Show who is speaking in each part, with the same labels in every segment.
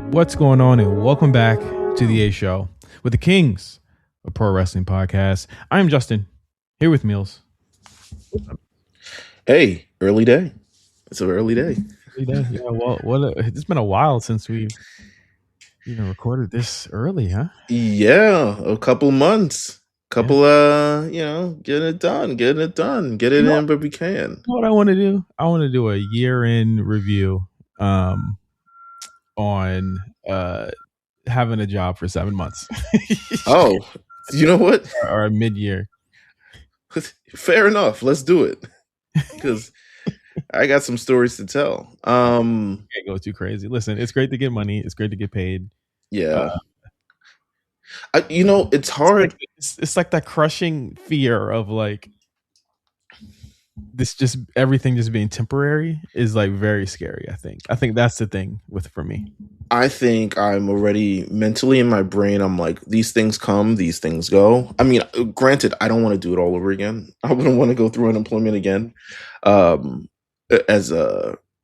Speaker 1: What's going on, and welcome back to the A Show with the Kings of Pro Wrestling Podcast. I am Justin, here with Meelz.
Speaker 2: Hey, early day. It's an early day.
Speaker 1: Yeah, well, it's been a while since we've recorded this early, huh?
Speaker 2: Yeah, a couple months. Getting it done, get it in, but we can.
Speaker 1: You know what I want to do? I want to do a year-end review on having a job for 7 months.
Speaker 2: Oh, you know what?
Speaker 1: Or mid-year.
Speaker 2: Fair enough. Let's do it. Because I got some stories to tell.
Speaker 1: Can't go too crazy. Listen, it's great to get money. It's great to get paid.
Speaker 2: Yeah. It's hard.
Speaker 1: It's like that crushing fear of like this, just everything just being temporary is like very scary. I think that's the thing for me.
Speaker 2: I think I'm already mentally in my brain. I'm like, these things come, these things go. I mean, granted, I don't want to do it all over again. I wouldn't want to go through unemployment again,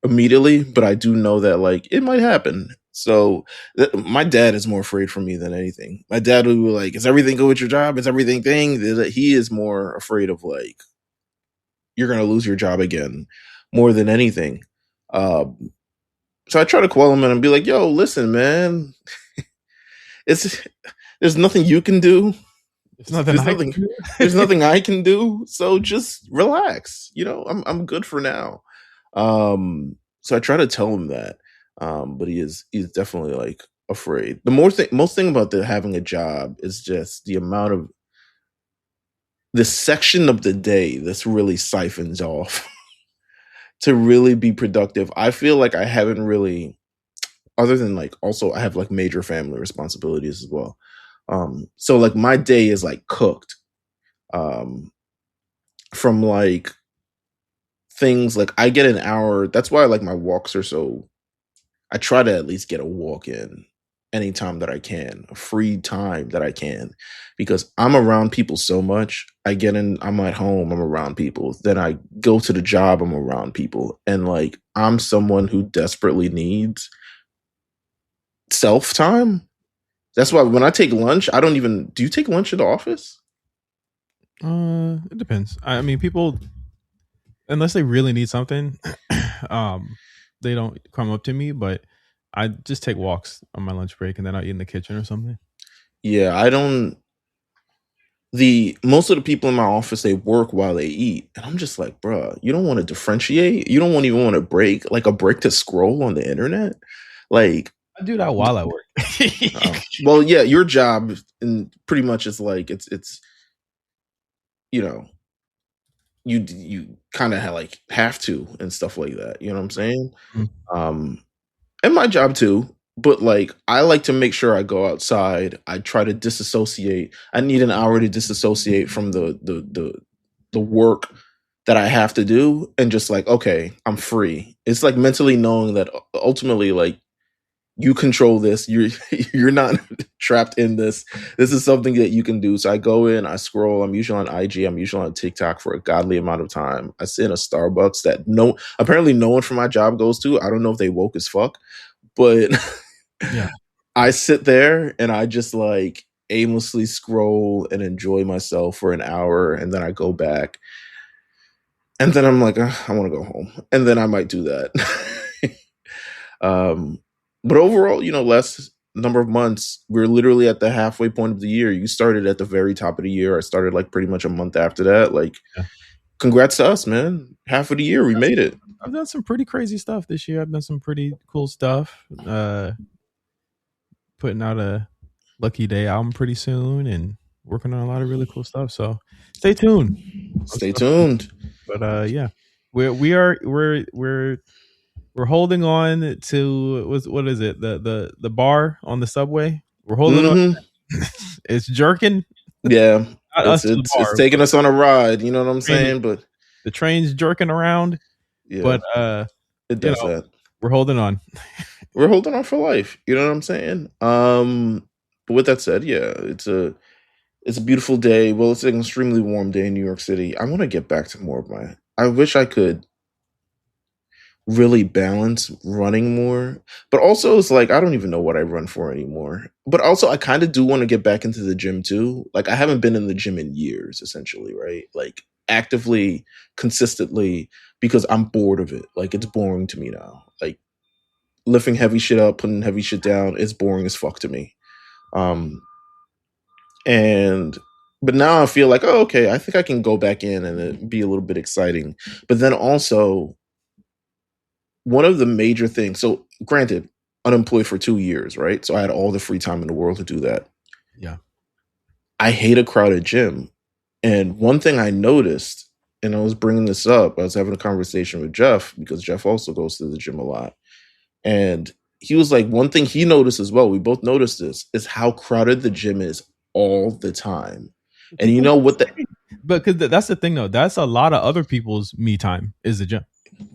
Speaker 2: immediately. But I do know that like it might happen. So my dad is more afraid for me than anything. My dad would be like, "Is everything good with your job? Is everything thing?" He is more afraid of like you're gonna lose your job again, more than anything. So I try to quell him and be like, "Yo, listen, man, there's nothing you can do. There's nothing I can do. So just relax. I'm good for now." So I try to tell him that, but he's definitely like afraid. The most thing about having a job is just the amount of the section of the day that's really siphons off to really be productive. I feel like I haven't really, other than like, also I have like major family responsibilities as well. So like my day is like cooked, from like things like I get an hour. That's why like my walks are so, I try to at least get a walk in anytime that I can, a free time that I can, because I'm around people so much. I'm at home, I'm around people. Then I go to the job, I'm around people. And like, I'm someone who desperately needs self-time. That's why when I take lunch, do you take lunch at the office?
Speaker 1: It depends. I mean, people, unless they really need something, they don't come up to me, but I just take walks on my lunch break and then I eat in the kitchen or something. Yeah,
Speaker 2: most of the people in my office, they work while they eat. And I'm just like, bruh, you don't want to differentiate? You don't even want a break to scroll on the internet? Like,
Speaker 1: I do that while I work.
Speaker 2: Well, yeah, your job and pretty much is like, it's you kind of like have to and stuff like that. You know what I'm saying? Mm-hmm. And my job too. But like, I like to make sure I go outside. I try to disassociate. I need an hour to disassociate from the work that I have to do, and just like, okay, I'm free. It's like mentally knowing that ultimately, like, you control this. You're not trapped in this. This is something that you can do. So I go in, I scroll. I'm usually on IG. I'm usually on TikTok for a godly amount of time. I sit in a Starbucks that apparently no one from my job goes to. I don't know if they woke as fuck, but yeah. I sit there and I just like aimlessly scroll and enjoy myself for an hour, and then I go back, and then I'm like, I want to go home, and then I might do that. But overall, last number of months, we're literally at the halfway point of the year. You started at the very top of the year. I started like pretty much a month after that. Like, yeah. Congrats to us, man. Half of the year, we made it.
Speaker 1: I've done some pretty crazy stuff this year. I've done some pretty cool stuff. Putting out a Lucky Day album pretty soon and working on a lot of really cool stuff. So stay tuned. But yeah, we're holding on to what is it? The bar on the subway. We're holding on. It's jerking.
Speaker 2: Yeah, it's taking us on a ride. You know what I'm saying? But
Speaker 1: the train's jerking around.
Speaker 2: Yeah,
Speaker 1: But
Speaker 2: it does that.
Speaker 1: We're holding on.
Speaker 2: We're holding on for life. You know what I'm saying? But with that said, yeah, it's a beautiful day. Well, it's an extremely warm day in New York City. I want to get back to more of my. I wish I could really balance running more, but also it's like I don't even know what I run for anymore. But also I kind of do want to get back into the gym too. Like I haven't been in the gym in years, essentially, right? Like actively, consistently, because I'm bored of it. Like it's boring to me now. Like lifting heavy shit up, putting heavy shit down, it's boring as fuck to me. Um, and but now I feel like, oh, okay, I think I can go back in and it be a little bit exciting. But then also one of the major things, so granted, unemployed for 2 years, right? So I had all the free time in the world to do that.
Speaker 1: Yeah.
Speaker 2: I hate a crowded gym. And one thing I noticed, and I was bringing this up, I was having a conversation with Jeff because Jeff also goes to the gym a lot. And he was like, one thing he noticed as well, we both noticed this, is how crowded the gym is all the time. And you know what
Speaker 1: but because that's the thing though, that's a lot of other people's me time is the gym.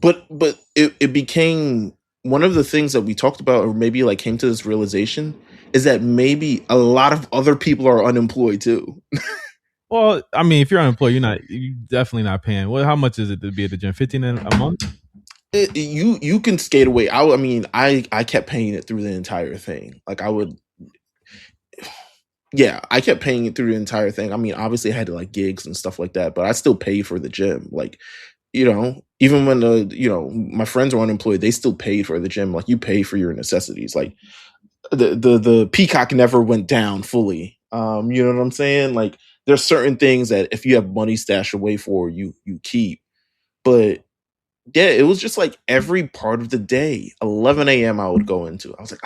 Speaker 2: But it became one of the things that we talked about, or maybe like came to this realization, is that maybe a lot of other people are unemployed too.
Speaker 1: Well, I mean, if you're unemployed, you definitely not paying. Well, how much is it to be at the gym? $15 a month?
Speaker 2: You can skate away. I mean, I kept paying it through the entire thing. Like I would, yeah, I kept paying it through the entire thing. I mean, obviously I had to like gigs and stuff like that, but I still paid for the gym. Like, you know, even when my friends were unemployed, they still paid for the gym. Like you pay for your necessities. Like the peacock never went down fully. You know what I'm saying? Like there's certain things that if you have money stashed away for, you keep. But yeah, it was just like every part of the day, 11 a.m. I would go into. I was like,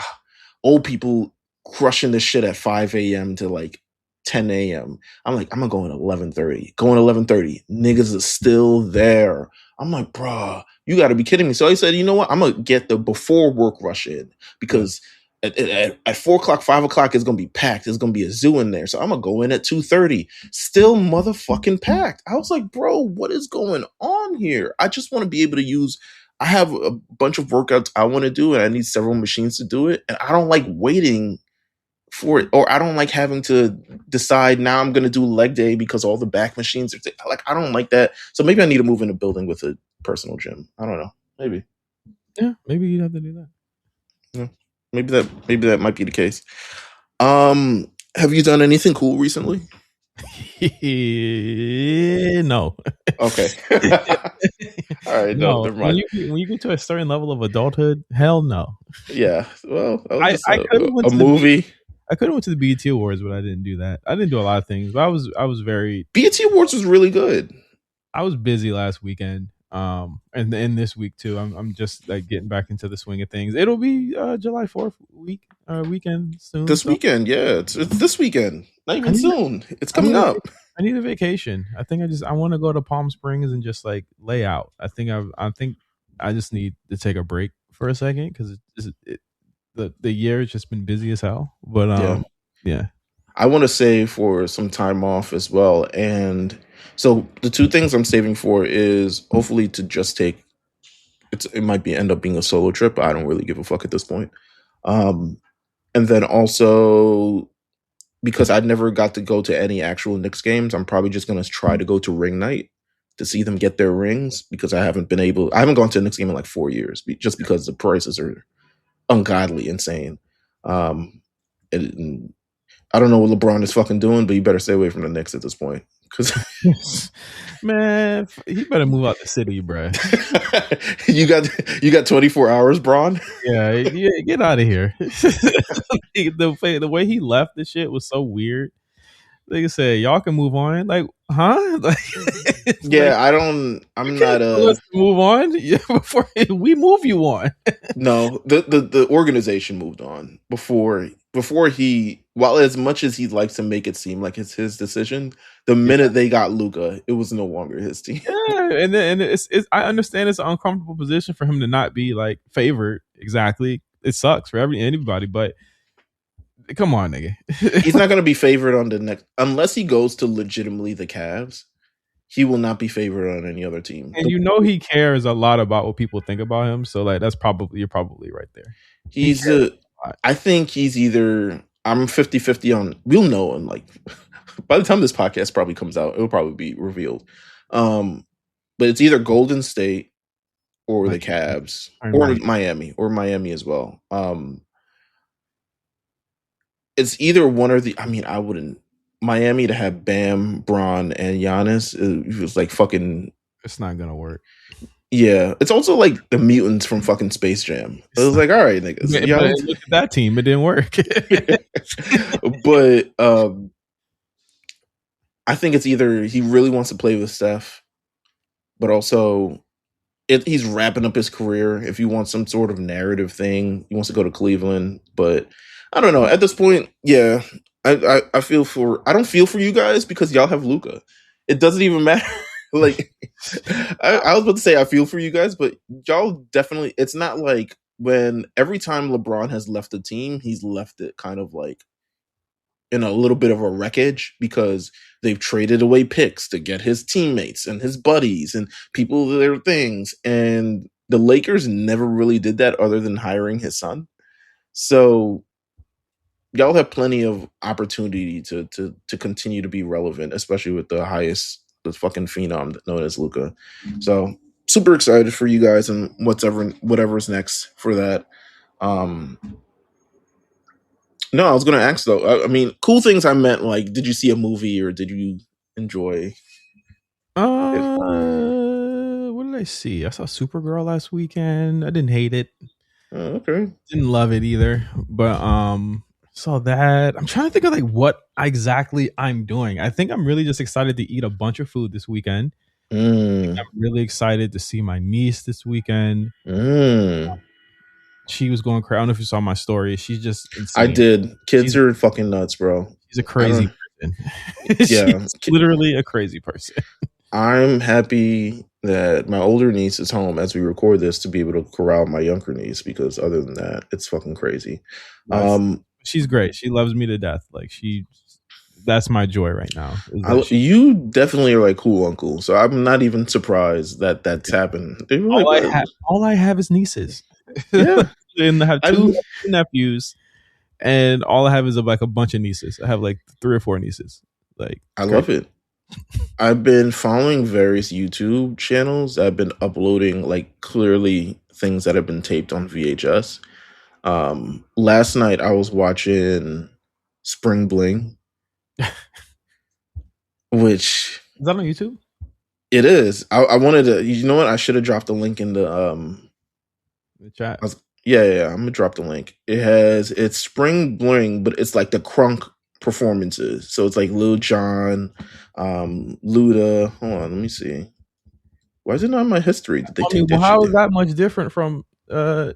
Speaker 2: old people crushing this shit at 5 a.m. to like 10 a.m. I'm like, I'm gonna go in 11:30. Going 11:30. Niggas is still there. I'm like, bruh, you gotta be kidding me. So I said, you know what? I'm gonna get the before work rush in because at 4 o'clock, 5 o'clock, it's gonna be packed. There's gonna be a zoo in there. So I'm gonna go in at 2:30. Still motherfucking packed. I was like, bro, what is going on here? I just want to be able to use. I have a bunch of workouts I want to do, and I need several machines to do it. And I don't like waiting for it, or I don't like having to decide now I'm going to do leg day because all the back machines are like, I don't like that. So maybe I need to move in a building with a personal gym. I don't know. Maybe.
Speaker 1: Yeah, maybe you'd have to do that.
Speaker 2: Yeah. Maybe that might be the case. Have you done anything cool recently?
Speaker 1: No.
Speaker 2: Okay. All right. No, never mind.
Speaker 1: When you get to a certain level of adulthood, hell no.
Speaker 2: Yeah. Well,
Speaker 1: I could have went
Speaker 2: a
Speaker 1: to
Speaker 2: movie.
Speaker 1: I could have went to the BET Awards, but I didn't do that. I didn't do a lot of things, but I was very
Speaker 2: BET Awards was really good.
Speaker 1: I was busy last weekend. And this week too. I'm just like getting back into the swing of things. It'll be July 4th weekend soon.
Speaker 2: This weekend, yeah. It's this weekend. Not even soon. It's coming up.
Speaker 1: I need a vacation. I think I want to go to Palm Springs and just like lay out. I think I just need to take a break for a second because the year has just been busy as hell. But yeah. I
Speaker 2: want to save for some time off as well. And so the two things I'm saving for is hopefully to just take it might end up being a solo trip, but I don't really give a fuck at this point. And then also because I never got to go to any actual Knicks games, I'm probably just going to try to go to ring night to see them get their rings because I haven't gone to a Knicks game in like 4 years just because the prices are ungodly insane. And I don't know what LeBron is fucking doing, but you better stay away from the Knicks at this point. Cause
Speaker 1: man, he better move out the city, bro.
Speaker 2: you got 24 hours, Bron.
Speaker 1: Yeah, get out of here. The way he left the shit was so weird. They said y'all can move on, like, huh?
Speaker 2: Yeah, like, I'm not.
Speaker 1: Let's move on before we move you on.
Speaker 2: No, the organization moved on before he. While as much as he likes to make it seem like it's his decision, the minute they got Luka, it was no longer his team.
Speaker 1: Yeah, and it's I understand it's an uncomfortable position for him to not be like favored. Exactly, it sucks for anybody, but. Come on, nigga.
Speaker 2: He's not going to be favored on the next unless he goes to legitimately the Cavs. he will not be favored on any other team.
Speaker 1: And you know he cares a lot about what people think about him. So like you're probably right there.
Speaker 2: He's I think he's either I'm 50-50 on we'll know in like by the time this podcast probably comes out, it'll probably be revealed. But it's either Golden State or the Cavs or Miami as well. It's either one or the. I mean, I wouldn't Miami to have Bam, Bron, and Giannis. It was like fucking.
Speaker 1: It's not gonna work.
Speaker 2: Yeah, it's also like the mutants from fucking Space Jam. It was like, all right, niggas.
Speaker 1: Yeah, but look at that team; it didn't work.
Speaker 2: But I think it's either he really wants to play with Steph, but also he's wrapping up his career. If you want some sort of narrative thing, he wants to go to Cleveland. But I don't know. At this point, yeah, I feel for. I don't feel for you guys because y'all have Luka. It doesn't even matter. Like I was about to say I feel for you guys, but y'all definitely. It's not like when every time LeBron has left the team, he's left it kind of like in a little bit of a wreckage because they've traded away picks to get his teammates and his buddies and people their things. And the Lakers never really did that other than hiring his son. So y'all have plenty of opportunity to continue to be relevant, especially with the fucking phenom known as Luka. So super excited for you guys and whatever's next for that. No, I was going to ask though. I mean, cool things I meant like, did you see a movie or did you enjoy?
Speaker 1: What did I see? I saw Supergirl last weekend. I didn't hate it.
Speaker 2: Oh, okay.
Speaker 1: Didn't love it either, but saw that. I'm trying to think of like what exactly I'm doing. I think I'm really just excited to eat a bunch of food this weekend. I'm really excited to see my niece this weekend. She was going crazy. I don't know if you saw my story. She's just insane.
Speaker 2: I did. Kids are fucking nuts, bro.
Speaker 1: She's a crazy person. Yeah, she's literally a crazy person.
Speaker 2: I'm happy that my older niece is home as we record this to be able to corral my younger niece because other than that, it's fucking crazy.
Speaker 1: She's great. She loves me to death. Like that's my joy right now.
Speaker 2: You definitely are like cool uncle. So I'm not even surprised that that's happened.
Speaker 1: All I have is nieces.
Speaker 2: Yeah.
Speaker 1: And I have two nephews, and all I have is like a bunch of nieces. I have like 3 or 4 nieces. Like
Speaker 2: I love it. I've been following various YouTube channels that have been uploading like clearly things that have been taped on VHS. Last night I was watching Spring Bling, which
Speaker 1: is that on YouTube?
Speaker 2: It is. I wanted to. You know what? I should have dropped the link in the
Speaker 1: chat.
Speaker 2: Yeah. I'm gonna drop the link. It's Spring Bling, but it's like the crunk performances. So it's like Lil Jon, Luda. Hold on, let me see. Why is it not in my history? Did they take that
Speaker 1: how
Speaker 2: shit
Speaker 1: is that much different from I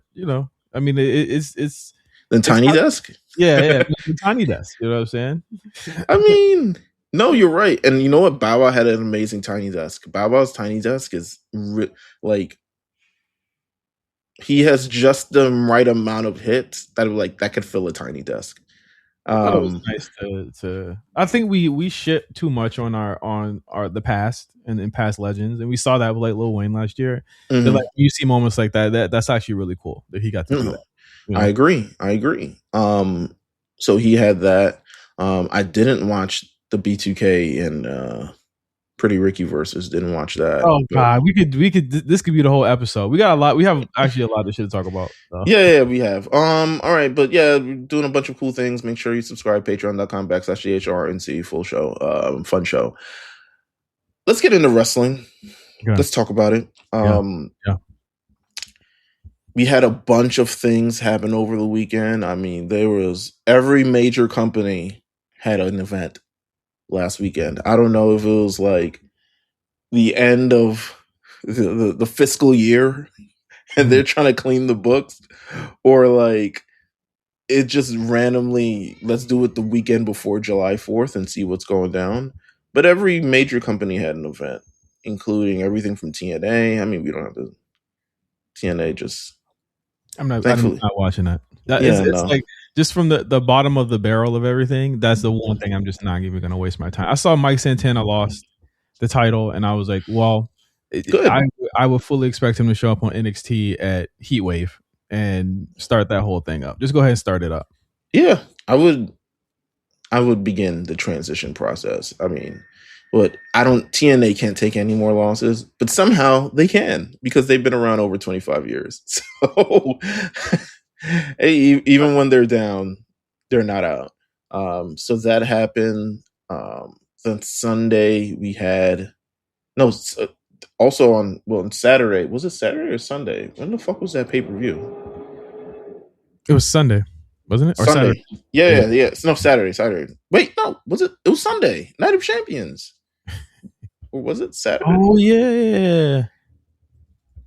Speaker 1: mean it's
Speaker 2: the Tiny Desk?
Speaker 1: Yeah, the Tiny Desk. You know what I'm saying?
Speaker 2: I mean, no, you're right. And you know what? Bow Wow had an amazing Tiny Desk. Bow Wow's Tiny Desk is like he has just the right amount of hits that could fill a Tiny Desk.
Speaker 1: It was nice to. I think we shit too much on the past and past legends, and we saw that with like Lil Wayne last year. Mm-hmm. Like you see moments like that's actually really cool that he got to do that.
Speaker 2: You know? I agree. So he had that. I didn't watch the B2K and Pretty Ricky versus. Didn't watch that.
Speaker 1: Oh god, we could. This could be the whole episode. We got a lot. We have actually a lot of shit to talk about. So.
Speaker 2: Yeah, we have. All right, but yeah, we're doing a bunch of cool things. Make sure you subscribe. Patreon.com/GHRNC. Full show. Fun show. Let's get into wrestling. Yeah. Let's talk about it.
Speaker 1: Yeah.
Speaker 2: We had a bunch of things happen over the weekend. I mean, every major company had an event last weekend. I don't know if it was like the end of the fiscal year and they're trying to clean the books, or like it just randomly, let's do it the weekend before July 4th and see what's going down. But every major company had an event, including everything from TNA. I mean, we don't have to TNA just
Speaker 1: I'm not watching that. It's like just from the bottom of the barrel of everything. That's the one thing I'm just not even going to waste my time. I saw Mike Santana lost. the title, and I was like, well,
Speaker 2: Good.
Speaker 1: I would fully expect him to show up on NXT at Heatwave and start that whole thing up. Just go ahead and start it up.
Speaker 2: Yeah, I would begin the transition process. I mean, but TNA can't take any more losses, but somehow they can because they've been around over 25 years. So even when they're down, they're not out. So that happened. Then Sunday we had also on Saturday. Was it Saturday or Sunday? When the fuck was that pay-per-view?
Speaker 1: It was Sunday, wasn't it? Or
Speaker 2: Sunday.
Speaker 1: Saturday?
Speaker 2: Yeah. No, Saturday. Wait, no, was it? It was Sunday. Night of Champions. Or was it Saturday?
Speaker 1: Oh yeah.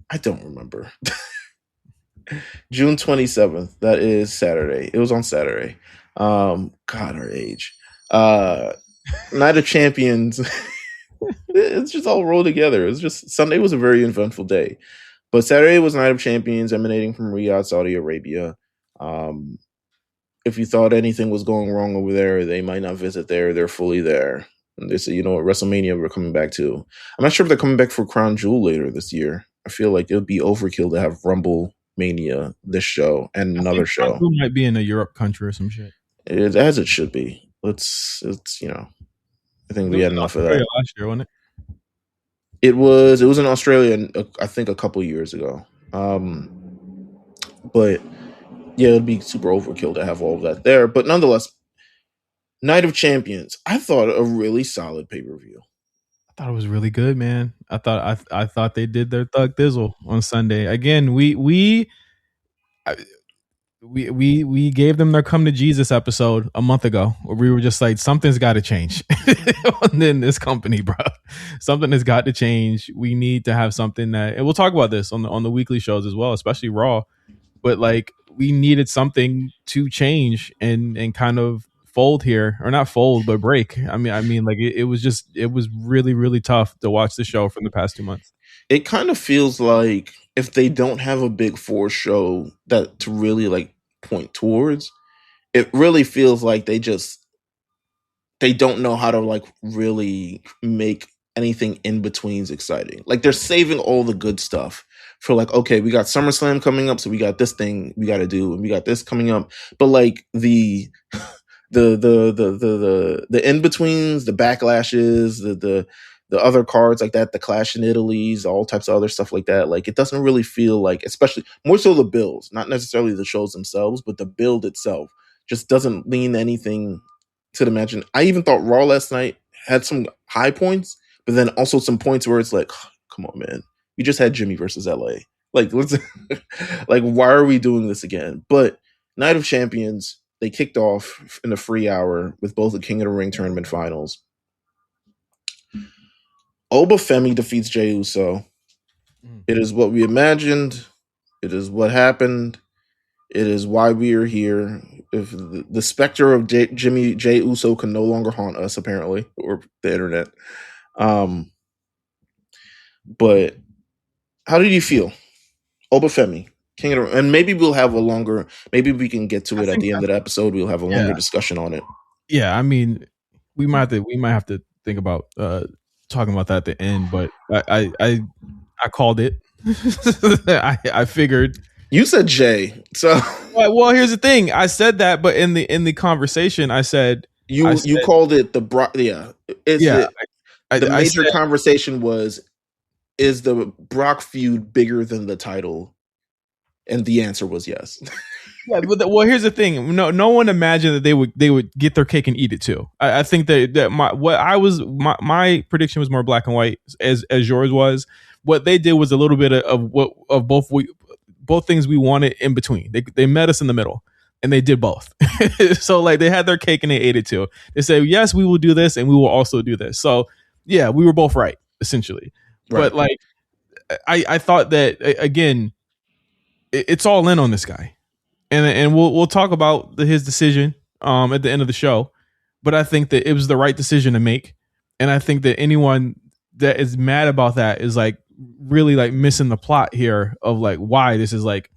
Speaker 2: I don't remember. June 27th. That is Saturday. It was on Saturday. God, our age. Night of Champions. It's just all rolled together. It's just Sunday was a very eventful day, but Saturday was Night of Champions emanating from Riyadh, Saudi Arabia. If you thought anything was going wrong over there, they might not visit there. They're fully there. And they say, you know what, WrestleMania we're coming back to. I'm not sure if they're coming back for Crown Jewel later this year. I feel like it would be overkill to have Rumble Mania this show and another show.
Speaker 1: Crown Jewel might be in a Europe country or some shit.
Speaker 2: As it should be. It's I think we had enough of that.
Speaker 1: Last year, wasn't it?
Speaker 2: It was in Australia, I think a couple years ago. But yeah, it'd be super overkill to have all of that there. But nonetheless, Night of Champions, I thought a really solid pay-per-view.
Speaker 1: I thought it was really good, man. I thought they did their thug thizzle on Sunday. Again, we gave them their come to Jesus episode a month ago, where we were just like, something's got to change in this company, bro. Something has got to change. We need to have something that, and we'll talk about this on the weekly shows as well, especially Raw. But like, we needed something to change and kind of fold here, or not fold, but break. I mean, like it was really, really tough to watch the show from the past 2 months.
Speaker 2: It kind of feels like if they don't have a big four show that to really like point towards, it really feels like they don't know how to like really make anything in betweens exciting. Like they're saving all the good stuff for like, okay, we got SummerSlam coming up, so we got this thing we got to do, and we got this coming up. But like the in betweens, the backlashes, the other cards like that, the Clash in Italy's, all types of other stuff like that. Like it doesn't really feel like, especially more so the builds, not necessarily the shows themselves, but the build itself just doesn't lean anything to the imagine. I even thought Raw last night had some high points, but then also some points where it's like, come on, man, we just had Jimmy versus LA. Like, let's like, why are we doing this again? But Night of Champions, they kicked off in the free hour with both the King of the Ring tournament finals. Obafemi defeats Jey Uso. It is what we imagined. It is what happened. It is why we are here. If the specter of Jey Uso can no longer haunt us, apparently, or the internet. But how did you feel? Obafemi, King of the, and maybe we'll have a longer. Maybe we can get to it at the end of the episode. We'll have a longer discussion on it.
Speaker 1: Yeah, I mean, we might have to think about talking about that at the end. But I called it. I figured.
Speaker 2: You said Jay, so
Speaker 1: well. Here's the thing. I said that, but in the conversation, I said
Speaker 2: you called it the Brock. Yeah, the major conversation was, is the Brock feud bigger than the title? And the answer was yes.
Speaker 1: Yeah, well, here's the thing. No one imagined that they would get their cake and eat it too. I think that my prediction was more black and white as yours was. What they did was a little bit of both things we wanted in between. They met us in the middle, and they did both. So like they had their cake and they ate it too. They said, yes, we will do this, and we will also do this. So yeah, we were both right essentially. Right. But like I thought that again, it's all in on this guy, and we'll talk about his decision at the end of the show. But I think that it was the right decision to make, and I think that anyone that is mad about that is like really like missing the plot here of like why this is like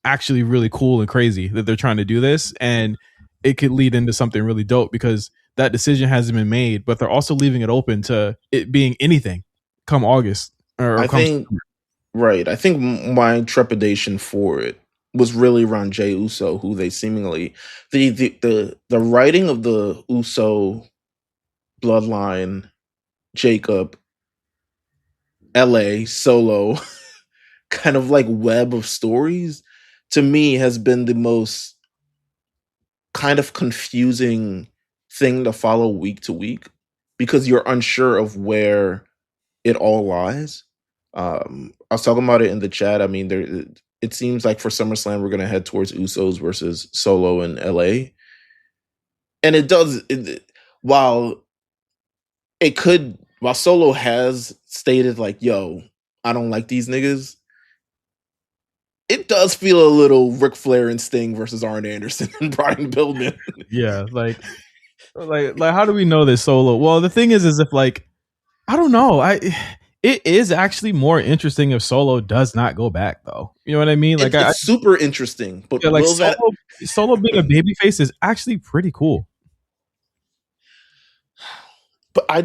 Speaker 1: actually really cool and crazy that they're trying to do this, and it could lead into something really dope because that decision hasn't been made, but they're also leaving it open to it being anything come August or
Speaker 2: I
Speaker 1: come
Speaker 2: think
Speaker 1: September.
Speaker 2: right. I think my trepidation for it was really around Jey Uso, who they seemingly the writing of the Uso bloodline, Jacob, LA, Solo, kind of like web of stories, to me has been the most kind of confusing thing to follow week to week because you're unsure of where it all lies. I was talking about it in the chat. I mean, it seems like for SummerSlam we're going to head towards Usos versus Solo in LA, and it does. While it could, while Solo has stated like, "Yo, I don't like these niggas," it does feel a little Ric Flair and Sting versus Arn Anderson and Brian Pillman.
Speaker 1: Yeah, like how do we know this Solo? Well, the thing is if like I don't know, it is actually more interesting if Solo does not go back, though. You know what I mean? Like
Speaker 2: it's super interesting, but
Speaker 1: yeah, like
Speaker 2: will that
Speaker 1: Solo being a babyface is actually pretty cool.
Speaker 2: But I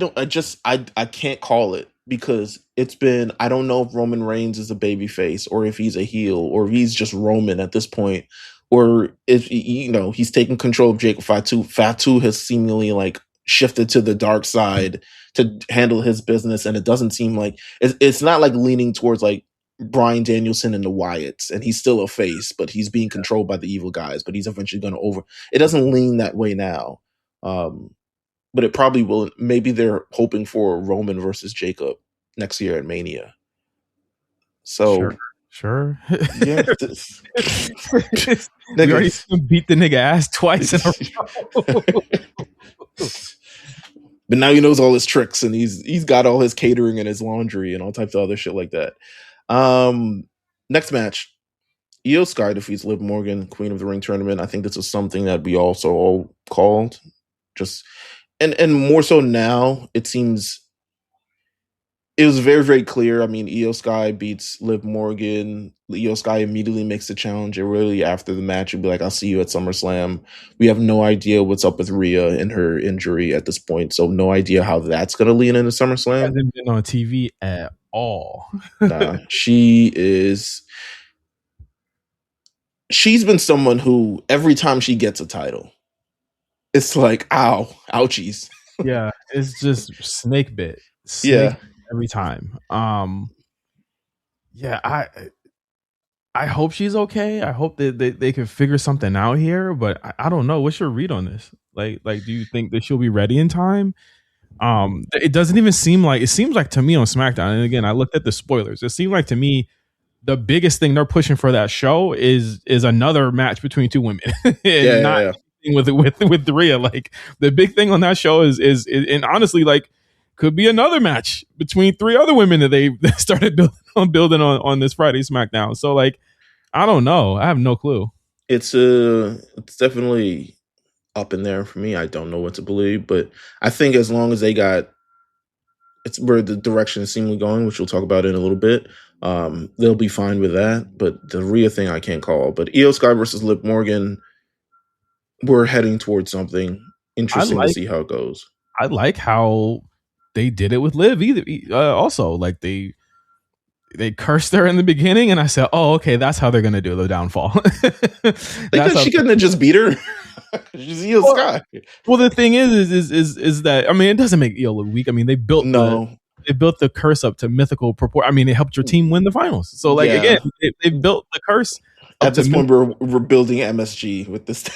Speaker 2: can't call it because it's been, I don't know if Roman Reigns is a babyface or if he's a heel or if he's just Roman at this point, or if he's taking control of Jacob Fatu. Fatu has seemingly like shifted to the dark side to handle his business, and it doesn't seem like it's not like leaning towards like Bryan Danielson and the Wyatts, and he's still a face, but he's being controlled by the evil guys, but he's eventually going to over. It doesn't lean that way now. But it probably will. Maybe they're hoping for Roman versus Jacob next year at Mania. So
Speaker 1: sure.
Speaker 2: Yeah,
Speaker 1: we already beat the nigga ass twice in a row.
Speaker 2: But now he knows all his tricks, and he's got all his catering and his laundry and all types of other shit like that. Next match, Io Sky defeats Liv Morgan, Queen of the Ring tournament. I think this is something that we also all called. Just and more so now, it seems it was very, very clear. I mean, Io Sky beats Liv Morgan. Io Sky immediately makes the challenge. And really, after the match, you'll be like, I'll see you at SummerSlam. We have no idea what's up with Rhea and her injury at this point. So no idea how that's going to lean into SummerSlam. She
Speaker 1: hasn't been on TV at all.
Speaker 2: Nah, she's been someone who, every time she gets a title, it's like, ow, ouchies.
Speaker 1: Yeah, it's just snake bit. Every time. Yeah, I hope she's okay. I hope that they can figure something out here, but I don't know. What's your read on this? Like, do you think that she'll be ready in time? It doesn't even seem like, it seems like to me on SmackDown, and again, I looked at the spoilers. It seemed like to me the biggest thing they're pushing for that show is another match between two women. With Rhea. Like, the big thing on that show is and honestly, like, could be another match between three other women that they started building on this Friday SmackDown. So like, I don't know. I have no clue.
Speaker 2: It's definitely up in there for me. I don't know what to believe, but I think as long as they got, it's where the direction is seemingly going, which we'll talk about in a little bit, they'll be fine with that. But the Rhea thing I can't call. But Io Sky versus Liv Morgan, we're heading towards something interesting to see how it goes.
Speaker 1: I like how they did it with Liv also. Like, they cursed her in the beginning, and I said, oh, okay, that's how they're gonna do the downfall.
Speaker 2: She couldn't have just beat her. She's Io Sky.
Speaker 1: Well, the thing is that, I mean, it doesn't make Io look weak. I mean, they built the curse up to mythical purport. I mean, it helped your team win the finals. So like, again, they built the curse
Speaker 2: at this point. We're building MSG with this.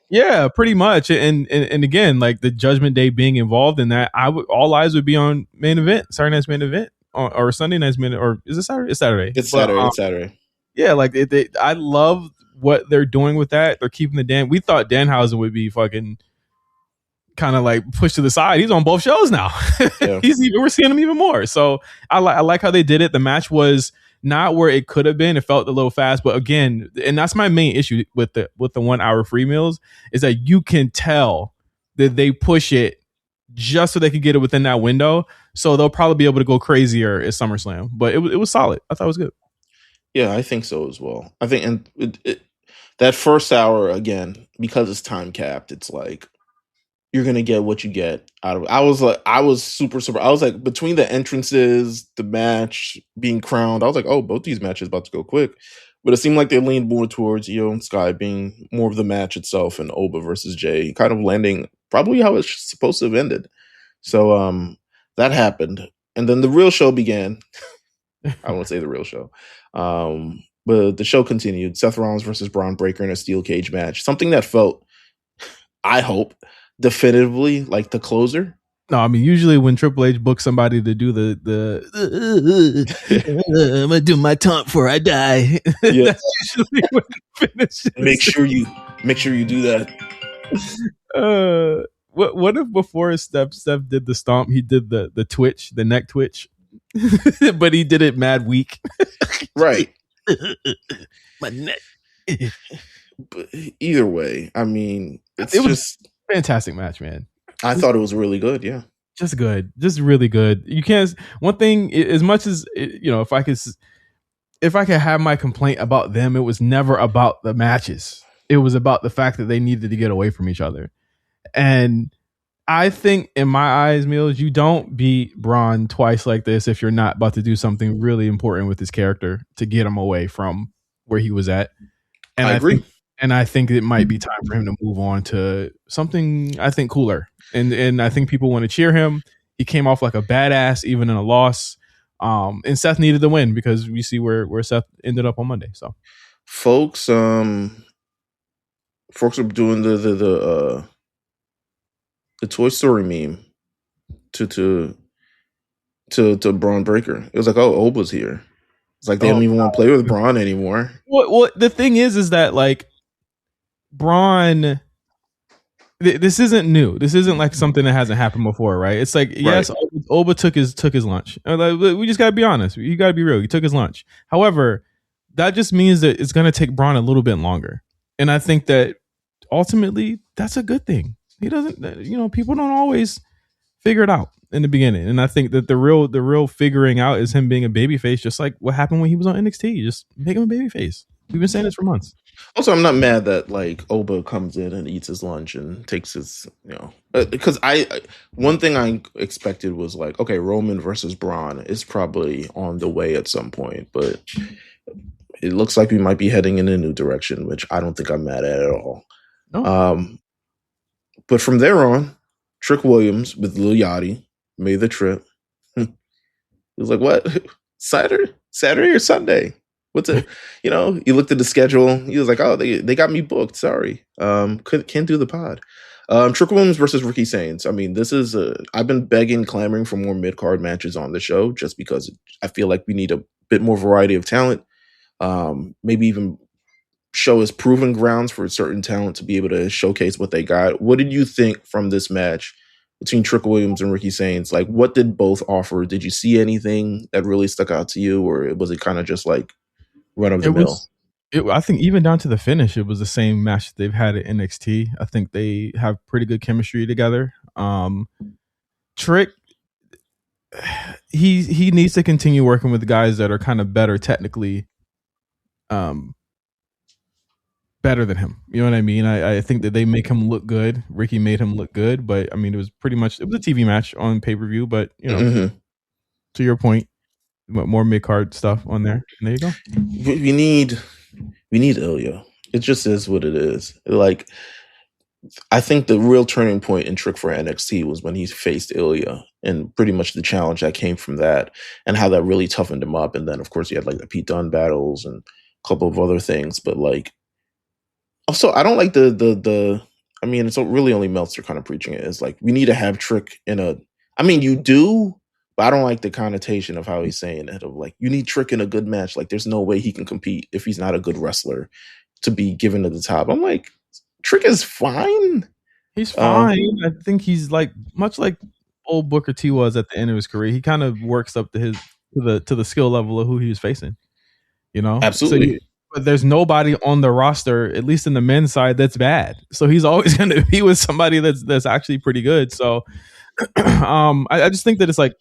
Speaker 1: Yeah, pretty much. And again, like, the Judgment Day being involved in that, all eyes would be on main event, Saturday night's main event, or Sunday night's main, or is it Saturday? It's Saturday.
Speaker 2: It's Saturday.
Speaker 1: Yeah, like, I love what they're doing with that. They're keeping we thought Danhausen would be fucking kind of like pushed to the side. He's on both shows now. Yeah. We're seeing him even more. So I like how they did it. The match was not where it could have been. It felt a little fast, but again, and that's my main issue with the 1 hour free meals, is that you can tell that they push it just so they can get it within that window. So they'll probably be able to go crazier at SummerSlam. But it was solid. I thought it was good.
Speaker 2: Yeah, I think so as well. I think, and that first hour, again, because it's time capped, it's like, you're gonna get what you get out of it. I was super surprised. I was like, between the entrances, the match being crowned, I was like, oh, both these matches about to go quick. But it seemed like they leaned more towards Io and Sky being more of the match itself, and Oba versus Jay kind of landing probably how it's supposed to have ended. So that happened. And then the real show began. I won't say the real show. But the show continued. Seth Rollins versus Braun Breaker in a steel cage match. Something that felt, I hope, definitively like the closer.
Speaker 1: No, I mean, usually when Triple H books somebody to do I'm gonna do my taunt before I die.
Speaker 2: Yeah.
Speaker 1: That's usually when it finishes.
Speaker 2: Make sure you do that.
Speaker 1: What if before Steph did the stomp, he did the twitch, the neck twitch, but he did it mad weak.
Speaker 2: Right.
Speaker 1: My neck.
Speaker 2: But either way, I mean, it was just
Speaker 1: fantastic match, man.
Speaker 2: I thought it was really good. Yeah,
Speaker 1: just good, just really good. You can't. One thing, as much as if I could have my complaint about them, it was never about the matches. It was about the fact that they needed to get away from each other. And I think, in my eyes, Meelz, you don't beat Braun twice like this if you're not about to do something really important with his character to get him away from where he was at. And
Speaker 2: I agree.
Speaker 1: I think it might be time for him to move on to something, I think, cooler. And I think people want to cheer him. He came off like a badass, even in a loss. And Seth needed the win because we see where Seth ended up on Monday. So,
Speaker 2: folks are doing the Toy Story meme to Braun Breaker. It was like, oh, Oba's here. It's like they don't even want to play with Braun anymore.
Speaker 1: Well, the thing is that like Braun, this isn't new. This isn't like something that hasn't happened before, right? It's like, yes, Oba took his lunch. We just gotta be honest. You gotta be real. He took his lunch. However, that just means that it's gonna take Braun a little bit longer, and I think that ultimately that's a good thing. He doesn't, people don't always figure it out in the beginning, and I think that the real figuring out is him being a babyface, just like what happened when he was on NXT. Just make him a babyface. We've been saying this for months.
Speaker 2: Also, I'm not mad that like Oba comes in and eats his lunch and takes his, because one thing I expected was like, okay, Roman versus Braun is probably on the way at some point, but it looks like we might be heading in a new direction, which I don't think I'm mad at all. No. But from there on, Trick Williams with Lil Yachty made the trip. He was like, what? Saturday or Sunday? What's it? He looked at the schedule. He was like, oh, they got me booked. Sorry. Can't do the pod. Trick Williams versus Ricky Sainz. I mean, this is I've been clamoring for more mid-card matches on the show just because I feel like we need a bit more variety of talent. Maybe even show us proven grounds for certain talent to be able to showcase what they got. What did you think from this match between Trick Williams and Ricky Sainz? Like, what did both offer? Did you see anything that really stuck out to you, or was it kind of just like run of the mill?
Speaker 1: I think even down to the finish, it was the same match that they've had at NXT. I think they have pretty good chemistry together. Trick, he needs to continue working with guys that are kind of better technically, better than him. You know what I mean? I think that they make him look good. Ricky made him look good, but I mean, it was a TV match on pay-per-view, but to your point, more mid-card stuff on there. And there you go.
Speaker 2: We need Ilya. It just is what it is. Like, I think the real turning point in Trick for NXT was when he faced Ilya, and pretty much the challenge that came from that and how that really toughened him up. And then, of course, you had like the Pete Dunne battles and a couple of other things. But like, also, I don't like the I mean, it's really only Meltzer kind of preaching it. It's like, we need to have Trick you do, but I don't like the connotation of how he's saying it, of like, you need Trick in a good match. Like, there's no way he can compete if he's not a good wrestler to be given to the top. I'm like, Trick is fine.
Speaker 1: He's fine. I think he's like much like old Booker T was at the end of his career. He kind of works up to the skill level of who he was facing.
Speaker 2: Absolutely.
Speaker 1: So but there's nobody on the roster, at least in the men's side, that's bad. So he's always going to be with somebody that's actually pretty good. So I just think that it's like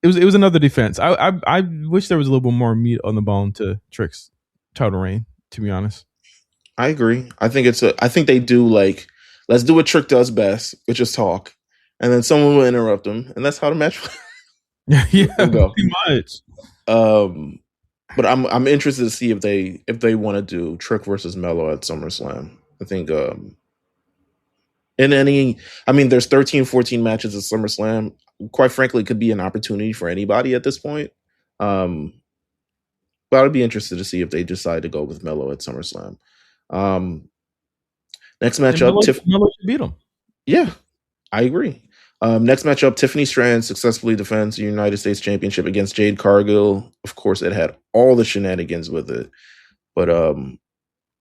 Speaker 1: it was another defense. I wish there was a little bit more meat on the bone to Trick's title reign, to be honest.
Speaker 2: I agree. I think they do like let's do what Trick does best, which is talk, and then someone will interrupt him, and that's how the match will go.
Speaker 1: Pretty much.
Speaker 2: But I'm interested to see if they want to do Trick versus Melo at SummerSlam. I think there's 13, 14 matches at SummerSlam. Quite frankly, it could be an opportunity for anybody at this point. But I'd be interested to see if they decide to go with Melo at SummerSlam. Next matchup,
Speaker 1: Melo should beat him.
Speaker 2: Yeah, I agree. Next matchup, Tiffany Strand successfully defends the United States Championship against Jade Cargill. Of course, it had all the shenanigans with it, but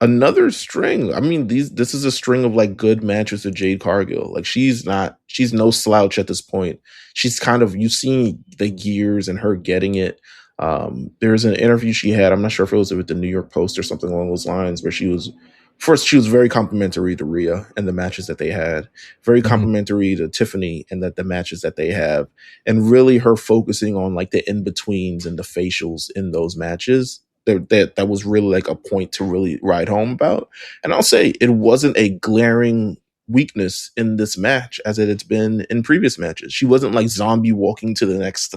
Speaker 2: another string. I mean, this is a string of like good matches with Jade Cargill. Like she's no slouch at this point. She's kind of, you've seen the gears and her getting it. There's an interview she had, I'm not sure if it was with the New York Post or something along those lines, where she was very complimentary to Rhea and the matches that they had, very complimentary to Tiffany and the matches that they have, and really her focusing on like the in-betweens and the facials in those matches. That was really like a point to really ride home about. And I'll say it wasn't a glaring weakness in this match as it had been in previous matches. She wasn't like zombie walking to the next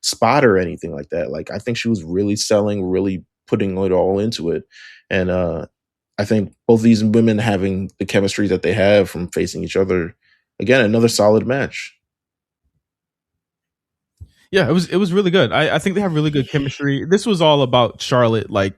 Speaker 2: spot or anything like that. Like, I think she was really selling, really putting it all into it. And I think both these women having the chemistry that they have from facing each other, again, another solid match.
Speaker 1: Yeah, it was really good. I think they have really good chemistry. This was all about Charlotte like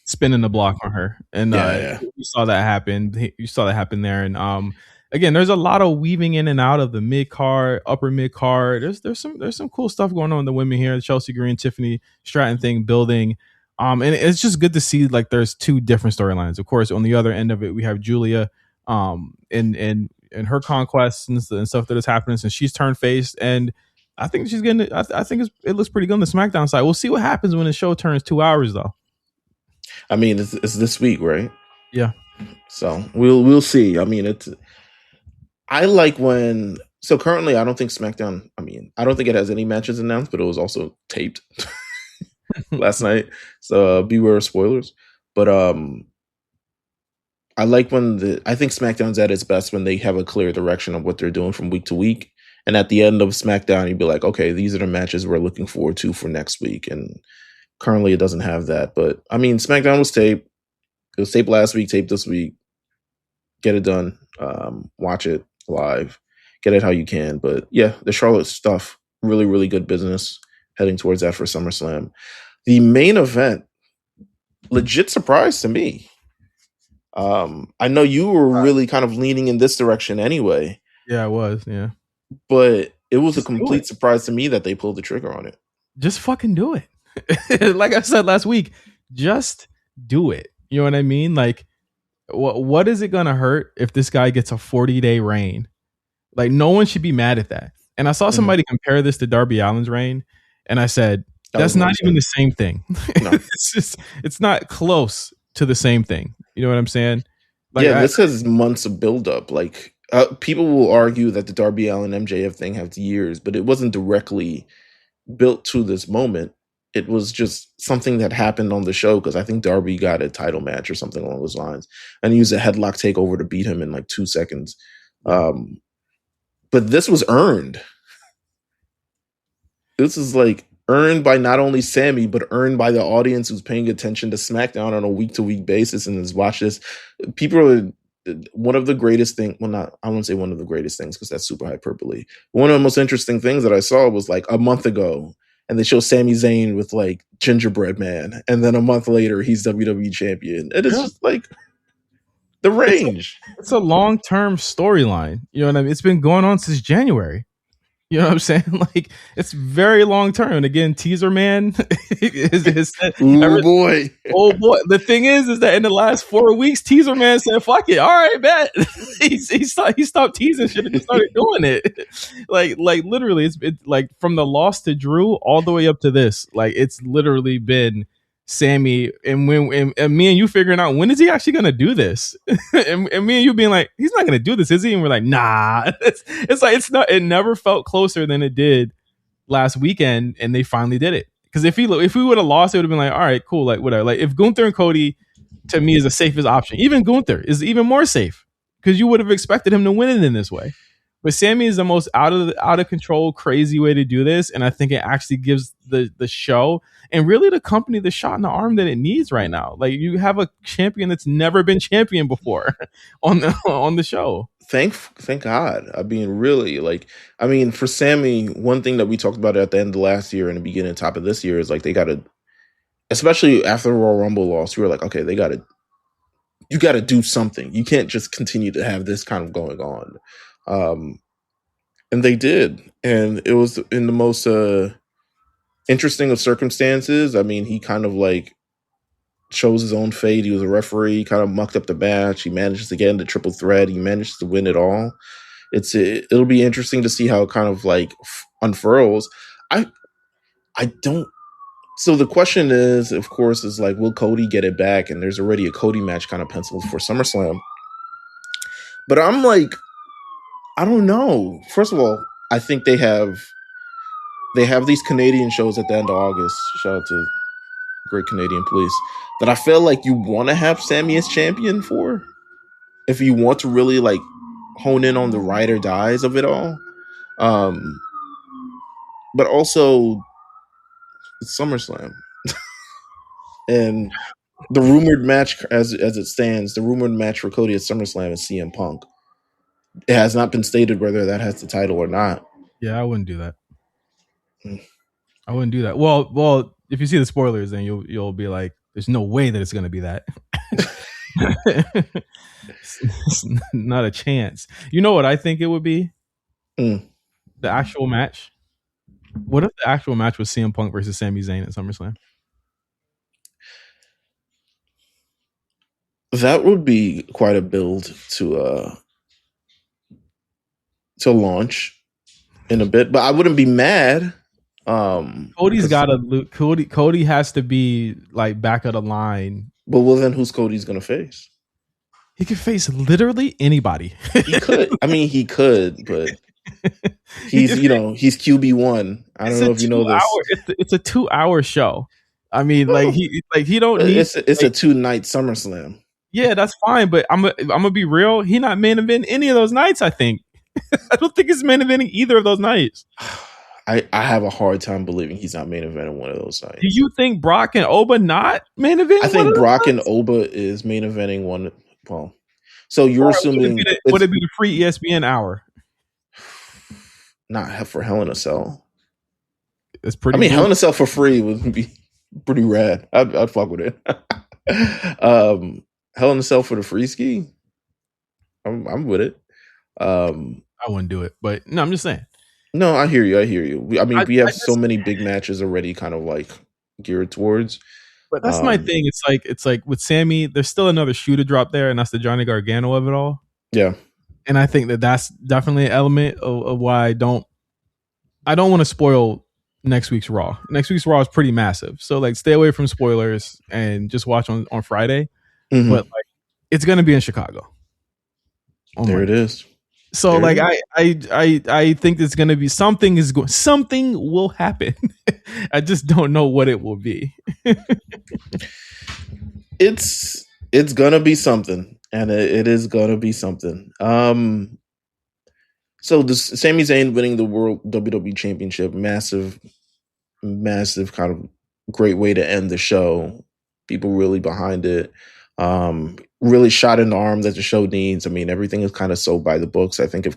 Speaker 1: spinning the block on her, and you saw that happen. You saw that happen there, and again, there's a lot of weaving in and out of the mid card, upper mid card. There's some cool stuff going on in the women here. The Chelsea Green, Tiffany Stratton thing building. And it's just good to see like there's two different storylines. Of course, on the other end of it, we have Julia, and her conquests and stuff that is happening since she's turned face. And I think she's getting. I think it looks pretty good on the SmackDown side. We'll see what happens when the show turns 2 hours, though.
Speaker 2: I mean, it's this week, right?
Speaker 1: Yeah.
Speaker 2: So we'll see. I mean, I like when. So currently, I don't think SmackDown. I mean, I don't think it has any matches announced, but it was also taped last night. So beware of spoilers. But I like when I think SmackDown's at its best when they have a clear direction of what they're doing from week to week. And at the end of SmackDown, you'd be like, okay, these are the matches we're looking forward to for next week. And currently it doesn't have that. But I mean, SmackDown was taped. It was taped last week, taped this week. Get it done. Watch it live. Get it how you can. But yeah, the Charlotte stuff, really, really good business heading towards that for SummerSlam. The main event, legit surprise to me. I know you were really kind of leaning in this direction anyway.
Speaker 1: Yeah, I was. Yeah.
Speaker 2: But it was a complete surprise to me that they pulled the trigger on it.
Speaker 1: Just fucking do it. Like I said last week, just do it. You know what I mean? Like, what is it going to hurt if this guy gets a 40-day reign? Like, no one should be mad at that. And I saw somebody compare this to Darby Allin's reign, and I said, that's not even the same thing. No. It's not close to the same thing. You know what I'm saying? Like,
Speaker 2: this has months of buildup. Like, people will argue that the Darby Allin MJF thing has years, but it wasn't directly built to this moment. It was just something that happened on the show because I think Darby got a title match or something along those lines and he used a headlock takeover to beat him in like 2 seconds. But this was earned. This is like earned by not only Sammy, but earned by the audience who's paying attention to SmackDown on a week-to-week basis and has watched this. People are one of the greatest things. Well, not, I wouldn't say one of the greatest things because that's super hyperbole. One of the most interesting things that I saw was like a month ago, and they show Sami Zayn with like Gingerbread Man, and then a month later he's WWE champion. It is just like the range.
Speaker 1: It's a long-term storyline. You know what I mean? It's been going on since January. You know what I'm saying? Like, it's very long term. And again, Teaser Man is
Speaker 2: oh boy.
Speaker 1: The thing is that in the last 4 weeks, Teaser Man said, "Fuck it, all right, bet." he stopped teasing shit and started doing it. Like literally, it's like from the loss to Drew all the way up to this. Like, it's literally been Sammy and me and you figuring out when is he actually gonna do this, and me and you being like, he's not gonna do this, is he? And we're like, nah. It's like it's not. It never felt closer than it did last weekend, and they finally did it. Because if we would have lost, it would have been like, all right, cool, like whatever. Like if Gunther and Cody to me is the safest option. Even Gunther is even more safe because you would have expected him to win it in this way. But Sammy is the most out of control, crazy way to do this, and I think it actually gives the show and really the company the shot in the arm that it needs right now. Like, you have a champion that's never been champion before on the show.
Speaker 2: Thank God. I mean, really, like, I mean, for Sammy, one thing that we talked about at the end of last year and the beginning top of this year is like they got to, especially after the Royal Rumble loss, we were like, okay, you got to do something. You can't just continue to have this kind of going on. And they did. And it was in the most interesting of circumstances. I mean, he kind of like chose his own fate. He was a referee, kind of mucked up the match. He manages to get into triple threat. He managed to win it all. It'll be interesting to see how it kind of like unfurls. I don't. So the question is, of course, is like, will Cody get it back? And there's already a Cody match kind of penciled for SummerSlam. But I'm like, I don't know. First of all, I think they have these Canadian shows at the end of August. Shout out to Great Canadian Police, that I feel like you want to have Sammy as champion for, if you want to really like hone in on the ride or dies of it all. But also it's SummerSlam. And the rumored match as it stands, the rumored match for Cody at SummerSlam is CM Punk. It has not been stated whether that has the title or not.
Speaker 1: Yeah, I wouldn't do that. I wouldn't do that. Well, if you see the spoilers, then you'll be like, there's no way that it's going to be that. It's not a chance. You know what I think it would be? The actual match. What if the actual match was CM Punk versus Sami Zayn at SummerSlam?
Speaker 2: That would be quite a build to launch in a bit, but I wouldn't be mad.
Speaker 1: Cody's got to. Cody has to be like back of the line.
Speaker 2: But well, then who's Cody's going to face?
Speaker 1: He could face literally anybody.
Speaker 2: He could. I mean, he could, but he's he's QB1. I don't know if you know this.
Speaker 1: It's a 2-hour show. I mean, he don't need.
Speaker 2: It's a 2-night SummerSlam.
Speaker 1: Yeah, that's fine, but I'm gonna be real. He not main event any of those nights. I think. I don't think he's main eventing either of those nights.
Speaker 2: I have a hard time believing he's not main eventing one of those nights.
Speaker 1: Do you think Brock and Oba not main eventing?
Speaker 2: I think Brock and Oba is main eventing one. Well, so you're assuming
Speaker 1: would it be the free ESPN hour?
Speaker 2: Not for Hell in a Cell.
Speaker 1: It's pretty.
Speaker 2: I mean, Hell in a Cell for free would be pretty rad. I'd fuck with it. Hell in a Cell for the free ski. I'm with it. I
Speaker 1: wouldn't do it, but no, I'm just saying.
Speaker 2: No, I hear you. We have so many big matches already, kind of like geared towards.
Speaker 1: But that's my thing. It's like with Sammy, there's still another shoe to drop there, and that's the Johnny Gargano of it all.
Speaker 2: Yeah,
Speaker 1: and I think that's definitely an element of why I don't want to spoil next week's Raw. Next week's Raw is pretty massive, so like stay away from spoilers and just watch on Friday.
Speaker 2: Mm-hmm.
Speaker 1: But like, it's gonna be in Chicago.
Speaker 2: There it is.
Speaker 1: So like I think it's gonna be something will happen. I just don't know what it will be.
Speaker 2: It's gonna be something, and it is gonna be something. So this Sami Zayn winning the World WWE Championship, massive kind of great way to end the show. People really behind it. Really shot in the arm that the show needs. I mean, everything is kind of so by the books. I think if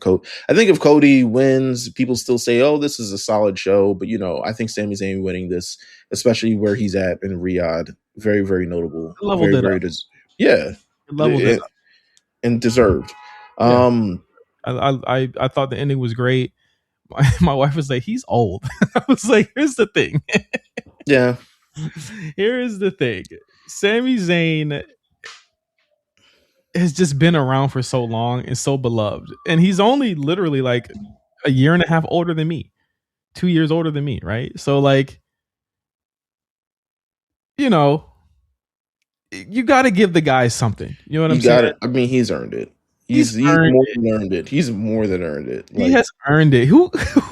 Speaker 2: Cody wins, people still say, "Oh, this is a solid show." But I think Sami Zayn winning this, especially where he's at in Riyadh, very, very notable. And deserved.
Speaker 1: Yeah. I thought the ending was great. My wife was like, "He's old." I was like, "Here's the thing."
Speaker 2: Yeah.
Speaker 1: Here is the thing. Sami Zayn has just been around for so long and so beloved, and he's only literally like a year and a half older than me, 2 years older than me, right? So like, you got to give the guy something. You know what I'm saying?
Speaker 2: I mean, he's earned it. He's more than earned it. He's more than earned it.
Speaker 1: He has earned it. Who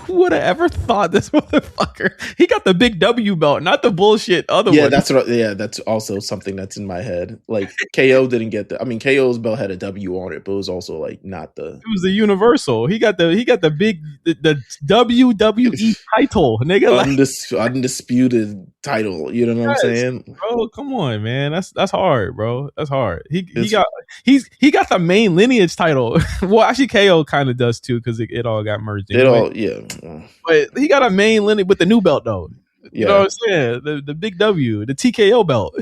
Speaker 1: would have ever thought this motherfucker? He got the big W belt, not the bullshit other one.
Speaker 2: That's also something that's in my head. Like KO didn't get the. I mean, KO's belt had a W on it, but it was also like not the.
Speaker 1: It was the universal. He got the big the WWE title, nigga.
Speaker 2: Undisputed title. You know what I'm saying?
Speaker 1: Bro, come on, man. That's hard, bro. That's hard. He got the main lineage title. Well, actually, KO kind of does too because it all got merged. But he got a main lineage with the new belt though. You know what I'm saying? The big W, the TKO belt.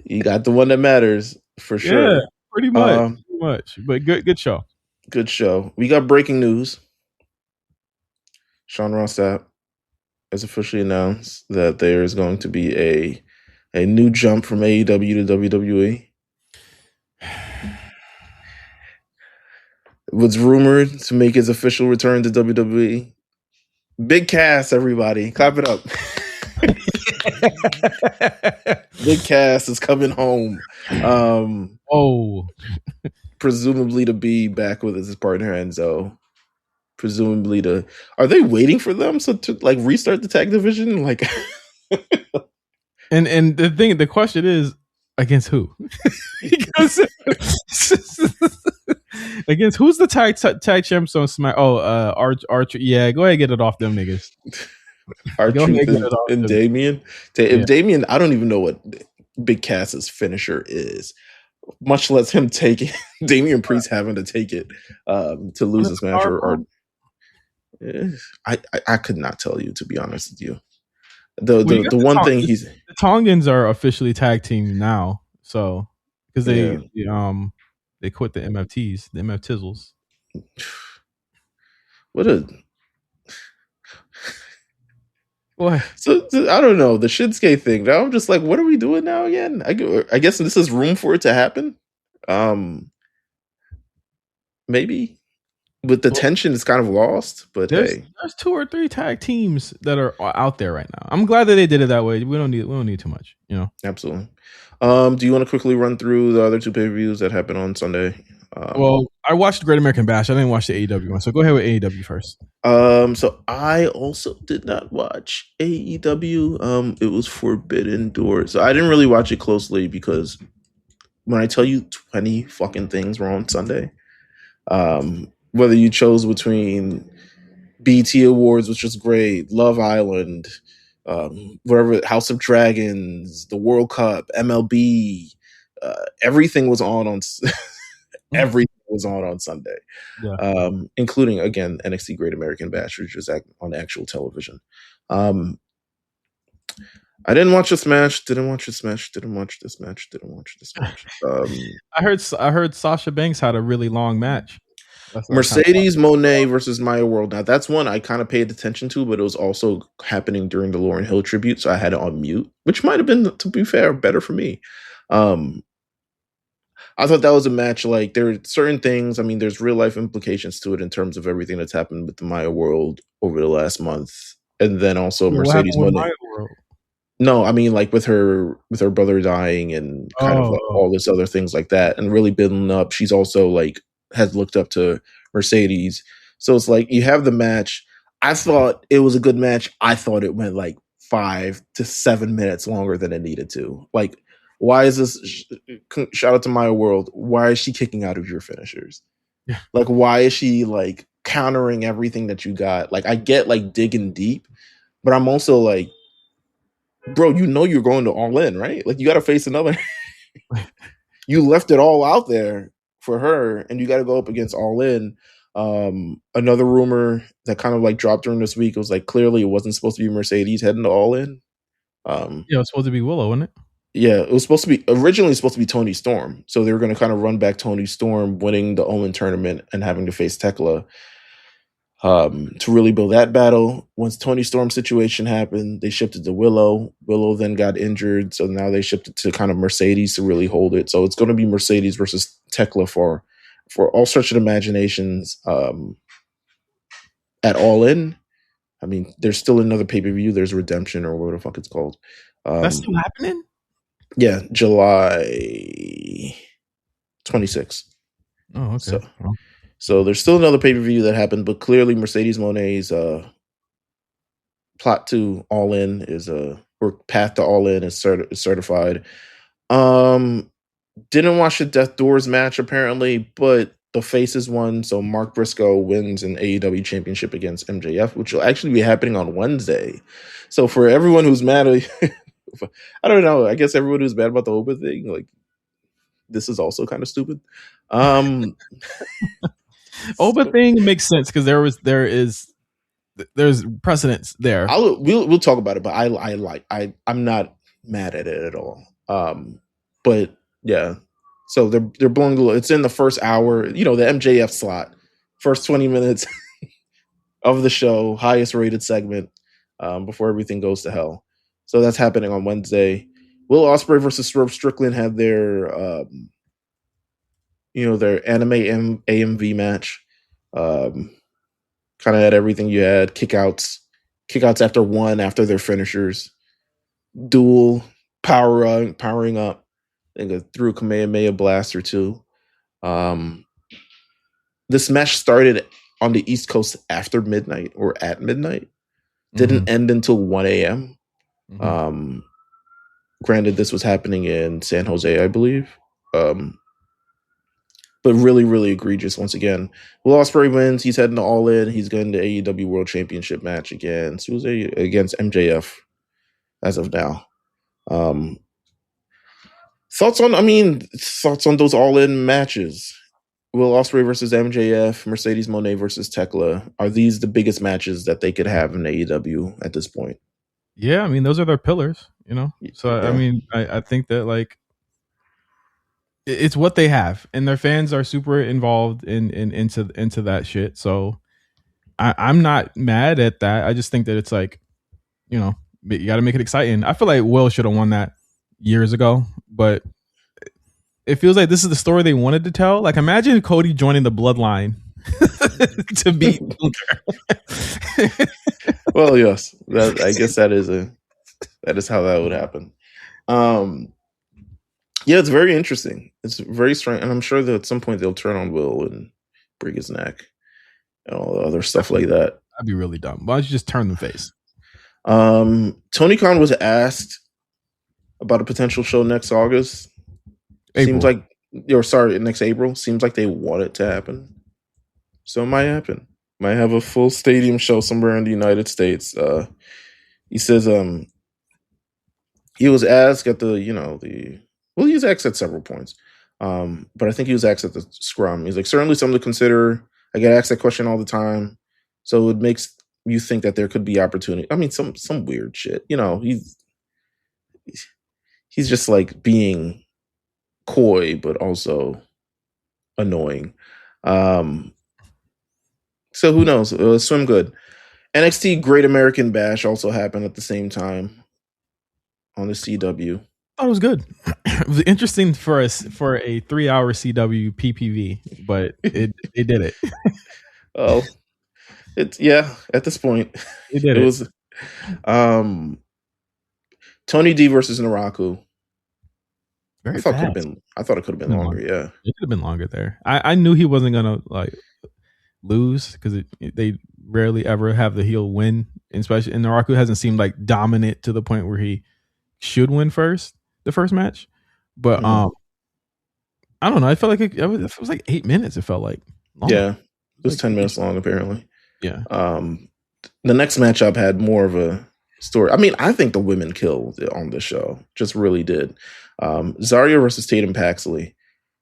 Speaker 2: You got the one that matters for sure.
Speaker 1: Yeah, pretty much. But good show.
Speaker 2: Good show. We got breaking news. Sean Ross Sapp has officially announced that there is going to be a new jump from AEW to WWE. It was rumored to make his official return to WWE. Big Cass, everybody. Clap it up. Big Cass is coming home. Presumably to be back with his partner Enzo. Presumably are they waiting for them to like restart the tag division? Like
Speaker 1: and the question is against who? Against who's the tag champs on Smack? Archer. Yeah, go ahead and get it off them niggas.
Speaker 2: R-Truth and Damien. If Damien, I don't even know what Big Cass's finisher is, much less him taking Damian Priest having to take it to lose this match. I could not tell you, to be honest with you. The one thing the
Speaker 1: Tongans are officially tag team now, so because they quit the MFTs, the MF Tizzles.
Speaker 2: So I don't know the Shinsuke thing. Now I'm just like, what are we doing now again? I guess this is room for it to happen. Maybe, but the tension is kind of lost. But
Speaker 1: there's 2 or 3 tag teams that are out there right now. I'm glad that they did it that way. We don't need too much, you know.
Speaker 2: Absolutely. Do you want to quickly run through the other 2 pay-per-views that happened on Sunday?
Speaker 1: Well, I watched the Great American Bash. I didn't watch the AEW one, so go ahead with AEW first.
Speaker 2: So I also did not watch AEW. It was Forbidden Door, so I didn't really watch it closely because when I tell you 20 fucking things were on Sunday, whether you chose between BT Awards, which was great, Love Island, whatever, House of Dragons, the World Cup, MLB, everything was on everything was on Sunday, including again NXT Great American Bash, which was on actual television. I didn't watch this match.
Speaker 1: I heard Sasha Banks had a really long match.
Speaker 2: Mercedes Moné versus Maya World. Now that's one I kind of paid attention to, but it was also happening during the Lauryn Hill tribute, so I had it on mute, which might have been, to be fair, better for me. I thought that was a match. Like, there are certain things. I mean, there's real life implications to it in terms of everything that's happened with the Maya World over the last month, and then also Mercedes Moné. No, I mean, like with her brother dying and kind of like all this other things like that, and really building up. She's also like has looked up to Mercedes, so it's like you have the match. I thought it was a good match. I thought it went like 5 to 7 minutes longer than it needed to. Like, why is this? Shout out to Maya World. Why is she kicking out of your finishers?
Speaker 1: Yeah.
Speaker 2: Like, why is she like countering everything that you got? Like, I get like digging deep, but I'm also like, bro, you know you're going to All In, right? Like, you got to face another. You left it all out there for her, and you got to go up against All In. Another rumor that kind of like dropped during this week was like, clearly it wasn't supposed to be Mercedes heading to All In.
Speaker 1: It was supposed to be Willow, wasn't it?
Speaker 2: Yeah, it was originally supposed to be Toni Storm. So they were going to kind of run back Toni Storm winning the Omen tournament and having to face Tekla to really build that battle. Once Toni Storm's situation happened, they shifted to Willow. Willow then got injured, so now they shifted to kind of Mercedes to really hold it. So it's going to be Mercedes versus Tekla for all sorts of imaginations at All In. I mean, there's still another pay-per-view. There's Redemption or whatever the fuck it's called.
Speaker 1: That's still happening?
Speaker 2: Yeah, July 26.
Speaker 1: Oh, okay.
Speaker 2: So there's still another pay-per-view that happened, but clearly Mercedes Moné's plot to All In is or path to All In is certified. Didn't watch the Death Doors match apparently, but the Faces won, so Mark Briscoe wins an AEW championship against MJF, which will actually be happening on Wednesday. So for everyone who's mad, I don't know. I guess everyone who's mad about the Oba thing, like, this is also kind of stupid.
Speaker 1: Oba thing makes sense because there's precedence there.
Speaker 2: We'll talk about it, but I'm not mad at it at all. But yeah, so they're blowing the. It's in the first hour. The MJF slot, first 20 minutes of the show, highest rated segment before everything goes to hell. So that's happening on Wednesday. Will Ospreay versus Swerve Strickland have their their anime AMV match. Kind of had everything you had. Kickouts after one, after their finishers. Duel, powering up. And threw a Kamehameha blast or two. This match started on the East Coast after midnight or at midnight. Didn't end until 1 a.m. Granted, this was happening in San Jose, I believe. But really, really egregious once again. Will Ospreay wins. He's heading to All In. He's getting the AEW World Championship match against MJF as of now. Thoughts on those All In matches? Will Ospreay versus MJF, Mercedes Moné versus Tekla. Are these the biggest matches that they could have in AEW at this point?
Speaker 1: Yeah, those are their pillars, So yeah. I think that like it's what they have, and their fans are super involved into that shit. So I'm not mad at that. I just think that it's like, you got to make it exciting. I feel like Will should have won that years ago, but it feels like this is the story they wanted to tell. Like, imagine Cody joining the Bloodline to beat Gunther.
Speaker 2: Well, yes, I guess that is how that would happen. Yeah, it's very interesting. It's very strange, and I'm sure that at some point they'll turn on Will and break his neck and all the other stuff like that.
Speaker 1: That'd be really dumb. Why don't you just turn the face?
Speaker 2: Tony Khan was asked about a potential show next August. Seems like, next April. Seems like they want it to happen. So it might happen. Might have a full stadium show somewhere in the United States. He says he was asked at he was asked at several points. But I think he was asked at the scrum. He's like, certainly something to consider. I get asked that question all the time. So it makes you think that there could be opportunity. Some weird shit. He's just like being coy, but also annoying. So who knows? Swim good. NXT Great American Bash also happened at the same time on the CW.
Speaker 1: Oh, it was good. It was interesting for a 3-hour CW PPV, but it did it.
Speaker 2: Oh, at this point
Speaker 1: it
Speaker 2: was Tony D versus Naraku. I thought it could have been longer. Yeah,
Speaker 1: it could have been longer there. I knew he wasn't gonna like lose because they rarely ever have the heel win, especially. And Naraku hasn't seemed like dominant to the point where he should win the first match. But I don't know. I felt like it was like 8 minutes. It felt like
Speaker 2: long. Yeah, it was 10 minutes long apparently.
Speaker 1: Yeah.
Speaker 2: The next matchup had more of a story. I think the women killed on this show. Just really did. Zarya versus Tatum Paxley.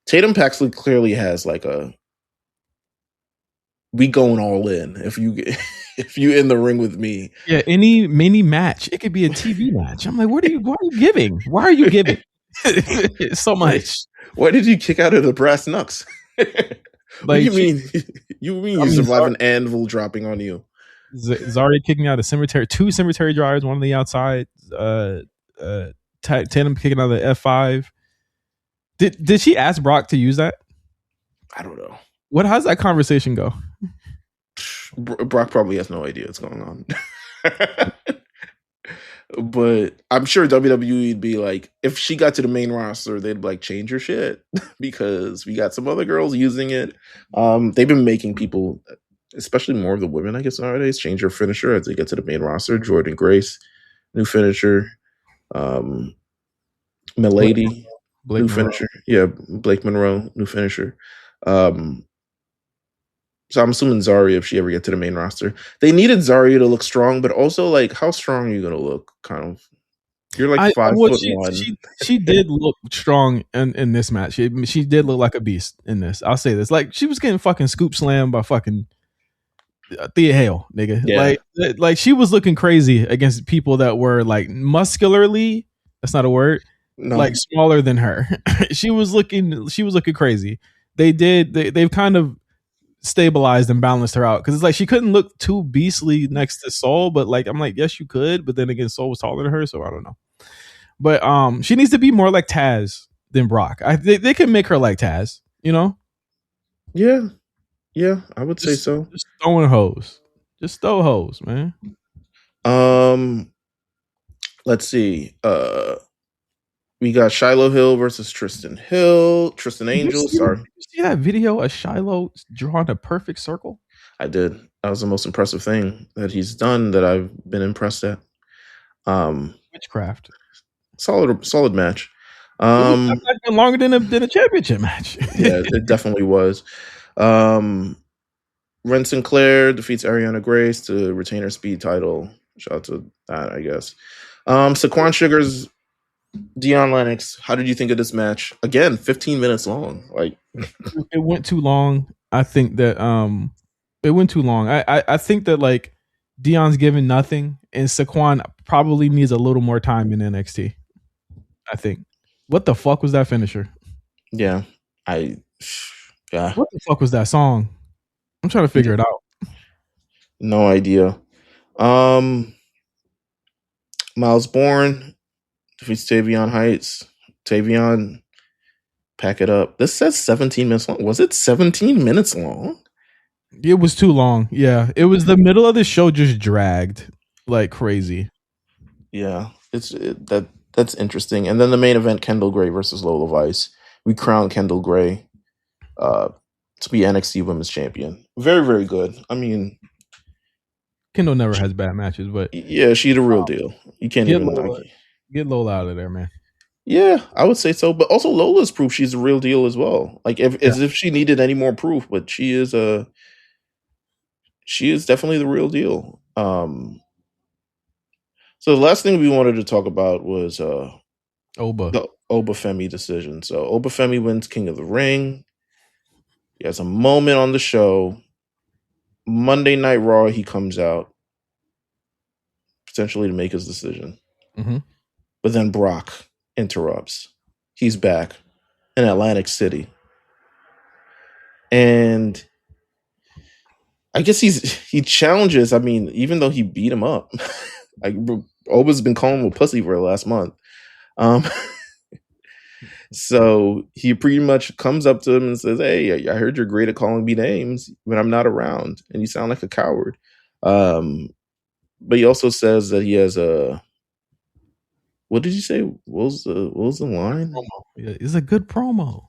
Speaker 2: Tatum Paxley clearly has like we going all in if you in the ring with me.
Speaker 1: Yeah, any mini match. It could be a TV match. I'm like, why are you giving? Why are you giving so much?
Speaker 2: Why did you kick out of the brass knucks? What do you mean? You survive an anvil dropping on you?
Speaker 1: Zarya kicking out a cemetery, 2 cemetery drivers, one on the outside. Tatum kicking out the F5. Did she ask Brock to use that?
Speaker 2: I don't know.
Speaker 1: How's that conversation go?
Speaker 2: Brock probably has no idea what's going on. But I'm sure WWE would be like, if she got to the main roster, they'd like change her shit because we got some other girls using it. They've been making people, especially more of the women, I guess nowadays, change their finisher as they get to the main roster. Jordan Grace, new finisher.
Speaker 1: Blake,
Speaker 2: Milady,
Speaker 1: Blake
Speaker 2: new
Speaker 1: Monroe.
Speaker 2: finisher. Yeah, Blake Monroe, new finisher. So I'm assuming Zarya, if she ever get to the main roster, they needed Zarya to look strong, but also like, how strong are you gonna look? Kind of, you're like 5'1".
Speaker 1: She did look strong in this match. She did look like a beast in this. I'll say this. Like she was getting fucking scoop slammed by fucking Thea Hale, nigga.
Speaker 2: Yeah.
Speaker 1: Like she was looking crazy against people that were like muscularly, that's not a word,
Speaker 2: No.
Speaker 1: like smaller than her. she was looking crazy. They've kind of stabilized and balanced her out because it's like she couldn't look too beastly next to Soul, but like I'm like, yes, you could, but then again, Soul was taller than her, so I don't know. But she needs to be more like Taz than Brock. They can make her like Taz, you know?
Speaker 2: Yeah, I would say so.
Speaker 1: Just throwing hoes. Just throw hoes, man.
Speaker 2: Let's see. We got Shiloh Hill versus Tristan Angel. Sorry.
Speaker 1: Did you see that video of Shiloh drawing a perfect circle?
Speaker 2: I did. That was the most impressive thing that he's done that I've been impressed at.
Speaker 1: Witchcraft.
Speaker 2: Solid match.
Speaker 1: It was longer than a championship match.
Speaker 2: Yeah, it definitely was. Ren Sinclair defeats Ariana Grace to retain her speed title. Shout out to that, I guess. Saquon Sugars, Deion Lennox. How did you think of this match? Again, 15 minutes long. Like
Speaker 1: it went too long. I think that it went too long. I think that like Deion's given nothing, and Saquon probably needs a little more time in NXT. I think. What the fuck was that finisher?
Speaker 2: Yeah.
Speaker 1: What the fuck was that song? I'm trying to figure it out.
Speaker 2: No idea. Miles Bourne defeats Tavion Heights. Tavion, pack it up. This says 17 minutes long. Was it 17 minutes long?
Speaker 1: It was too long. Yeah. It was the middle of the show just dragged like crazy.
Speaker 2: Yeah. That's interesting. And then the main event, Kendall Gray versus Lola Vice. We crown Kendall Gray to be NXT Women's Champion. Very, very good. I mean,
Speaker 1: Kendall never has bad matches, but
Speaker 2: yeah, she's the real deal. You can't
Speaker 1: get
Speaker 2: even
Speaker 1: get Lola out of there, man.
Speaker 2: Yeah, I would say so. But also Lola's proof she's the real deal as well. Like as if she needed any more proof, but she is definitely the real deal. So the last thing we wanted to talk about was
Speaker 1: Oba.
Speaker 2: The Oba Femi decision. So Oba Femi wins King of the Ring. He has a moment on the show. Monday Night Raw, he comes out potentially to make his decision.
Speaker 1: Mm-hmm.
Speaker 2: But then Brock interrupts. He's back in Atlantic City. And I guess he challenges. I mean, even though he beat him up, like Oba's been calling him a pussy for the last month. So he pretty much comes up to him and says, "Hey, I heard you're great at calling me names when I'm not around, and you sound like a coward." But he also says that he has a. What did you say? What was the line?
Speaker 1: Yeah, it's a good promo.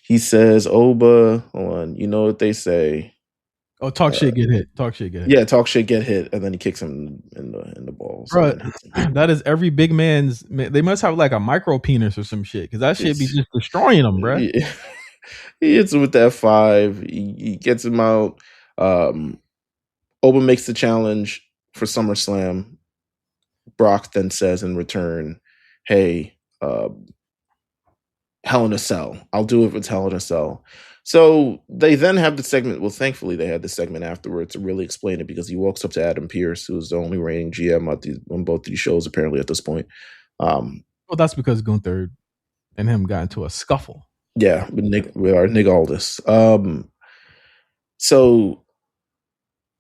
Speaker 2: He says, "Oba, hold on. You know what they say."
Speaker 1: Oh, talk shit, get hit. Talk shit, get hit.
Speaker 2: Yeah, talk shit, get hit, and then he kicks him in the balls.
Speaker 1: Bro, that is every big man's. They must have like a micro penis or some shit because that shit be just destroying them, bro.
Speaker 2: He hits him with that 5. He gets him out. Oba makes the challenge for SummerSlam. Brock then says in return, "Hey, Hell in a Cell. I'll do it if it's Hell in a Cell." So they then have the segment. Well, thankfully, they had the segment afterwards to really explain it because he walks up to Adam Pearce, who is the only reigning GM on both these shows, apparently, at this point.
Speaker 1: Well, that's because Gunther and him got into a scuffle.
Speaker 2: Yeah, with our Nick Aldis. So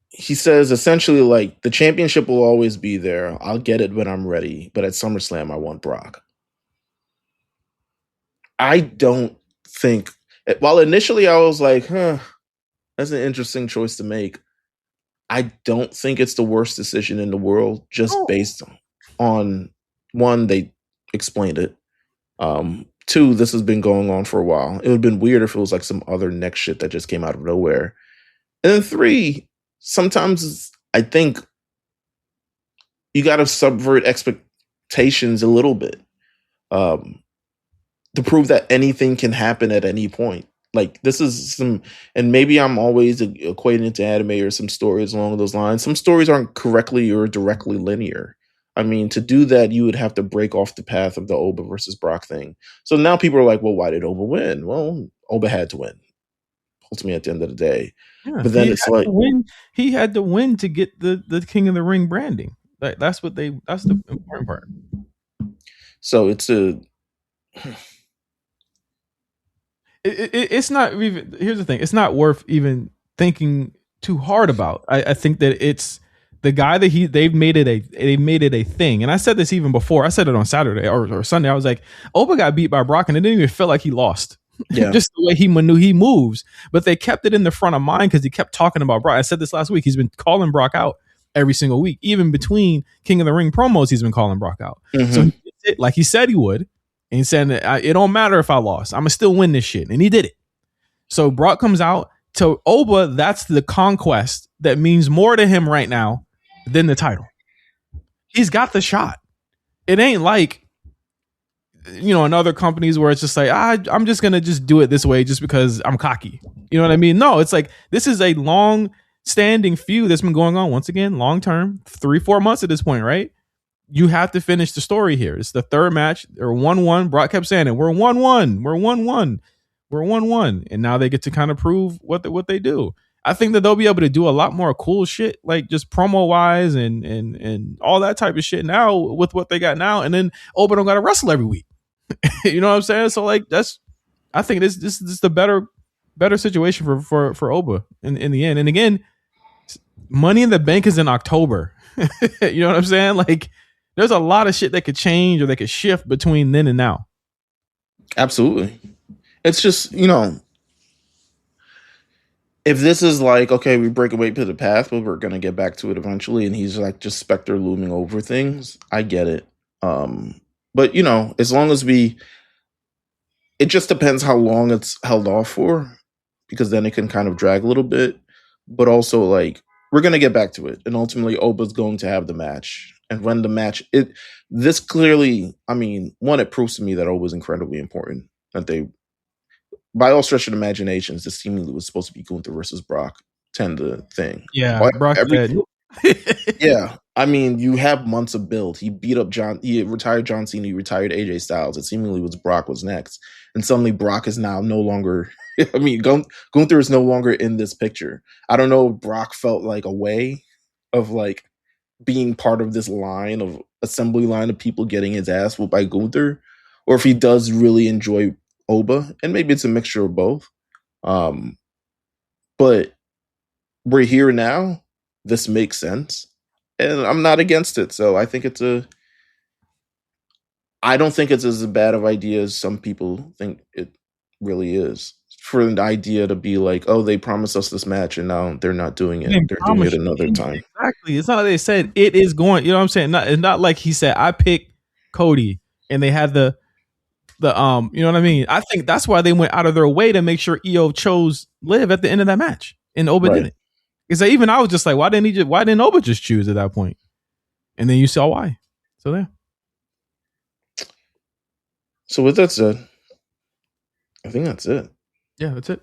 Speaker 2: he says essentially, like, the championship will always be there. I'll get it when I'm ready. But at SummerSlam, I want Brock. I don't think... While initially I was like, that's an interesting choice to make. I don't think it's the worst decision in the world, just based on... on one, they explained it. Two, this has been going on for a while. It would have been weird if it was like some other next shit that just came out of nowhere. And then three, sometimes I think you got to subvert expectations a little bit to prove that anything can happen at any point. Like this is some, and maybe I'm always equating it to anime or some stories along those lines. Some stories aren't correctly or directly linear. I mean, to do that, you would have to break off the path of the Oba versus Brock thing. So now people are like, well, why did Oba win? Well, Oba had to win, ultimately, at the end of the day.
Speaker 1: Yeah,
Speaker 2: but then it's like,
Speaker 1: he had to win to get the King of the Ring branding. That's the important part.
Speaker 2: So it's
Speaker 1: it's not even, here's the thing, it's not worth even thinking too hard about. I think that it's the guy that they've made it a thing. And I said this even before. I said it on Saturday or Sunday. I was like, Oba got beat by Brock and it didn't even feel like he lost. Yeah. Just the way he moves. But they kept it in the front of mind because he kept talking about Brock. I said this last week. He's been calling Brock out every single week. Even between King of the Ring promos, he's been calling Brock out. Mm-hmm. So he did it like he said he would. And he said, it don't matter if I lost. I'm going to still win this shit. And he did it. So Brock comes out to Oba. That's the conquest that means more to him right now than the title. He's got the shot. It ain't like, in other companies where it's just like, I'm just going to just do it this way just because I'm cocky. You know what I mean? No, it's like, this is a long standing feud that's been going on, once again, long term, 3-4 months at this point, right? You have to finish the story here. It's the third match. They're 1-1. Brock kept saying it. We're 1-1. We're 1-1. We're 1-1. And now they get to kind of prove what they do. I think that they'll be able to do a lot more cool shit, like just promo wise and all that type of shit now with what they got now. And then Oba don't got to wrestle every week. You know what I'm saying? So like I think this is the better situation for Oba in the end. And again, Money in the Bank is in October. You know what I'm saying? Like, there's a lot of shit that could change or they could shift between then and now.
Speaker 2: Absolutely. It's just, if this is like, okay, we break away to the path, but we're going to get back to it eventually. And he's like just Spectre looming over things. I get it. But, as long as it just depends how long it's held off for, because then it can kind of drag a little bit. But also, like, we're going to get back to it. And ultimately, Oba's going to have the match. And when the match, this clearly, one, it proves to me that Oba's incredibly important. That they, by all stretch of imaginations, this seemingly was supposed to be Gunther versus Brock to end the thing.
Speaker 1: Yeah, Brock dead.
Speaker 2: Yeah. You have months of build. He beat up he retired John Cena, he retired AJ Styles. It seemingly was Brock was next. And suddenly Brock is now no longer, Gunther is no longer in this picture. I don't know if Brock felt like a way of like being part of this assembly line of people getting his ass whooped by Gunther, or if he does really enjoy Oba, and maybe it's a mixture of both. But we're here now. This makes sense. And I'm not against it. So I think I don't think it's as bad of an idea as some people think it really is. For an idea to be like, oh, they promised us this match and now they're not doing it. They're doing it another time.
Speaker 1: Exactly. It's not like they said it is going, you know what I'm saying? It's not like he said, I picked Cody and they had the you know what I mean? I think that's why they went out of their way to make sure EO chose Liv at the end of that match. And Oba didn't. Because even I was just like, why didn't Oba just choose at that point? And then you saw why. So there.
Speaker 2: So with that said, I think that's it.
Speaker 1: Yeah, that's it.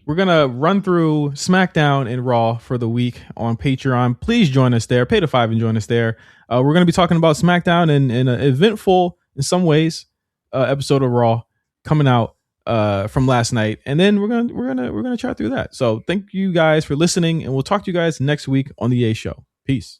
Speaker 1: We're going to run through SmackDown and Raw for the week on Patreon. Please join us there. Pay the $5 and join us there. We're going to be talking about SmackDown and an eventful, in some ways, episode of Raw coming out from last night. And then we're gonna chat through that. So thank you guys for listening, and we'll talk to you guys next week on the A Show. Peace.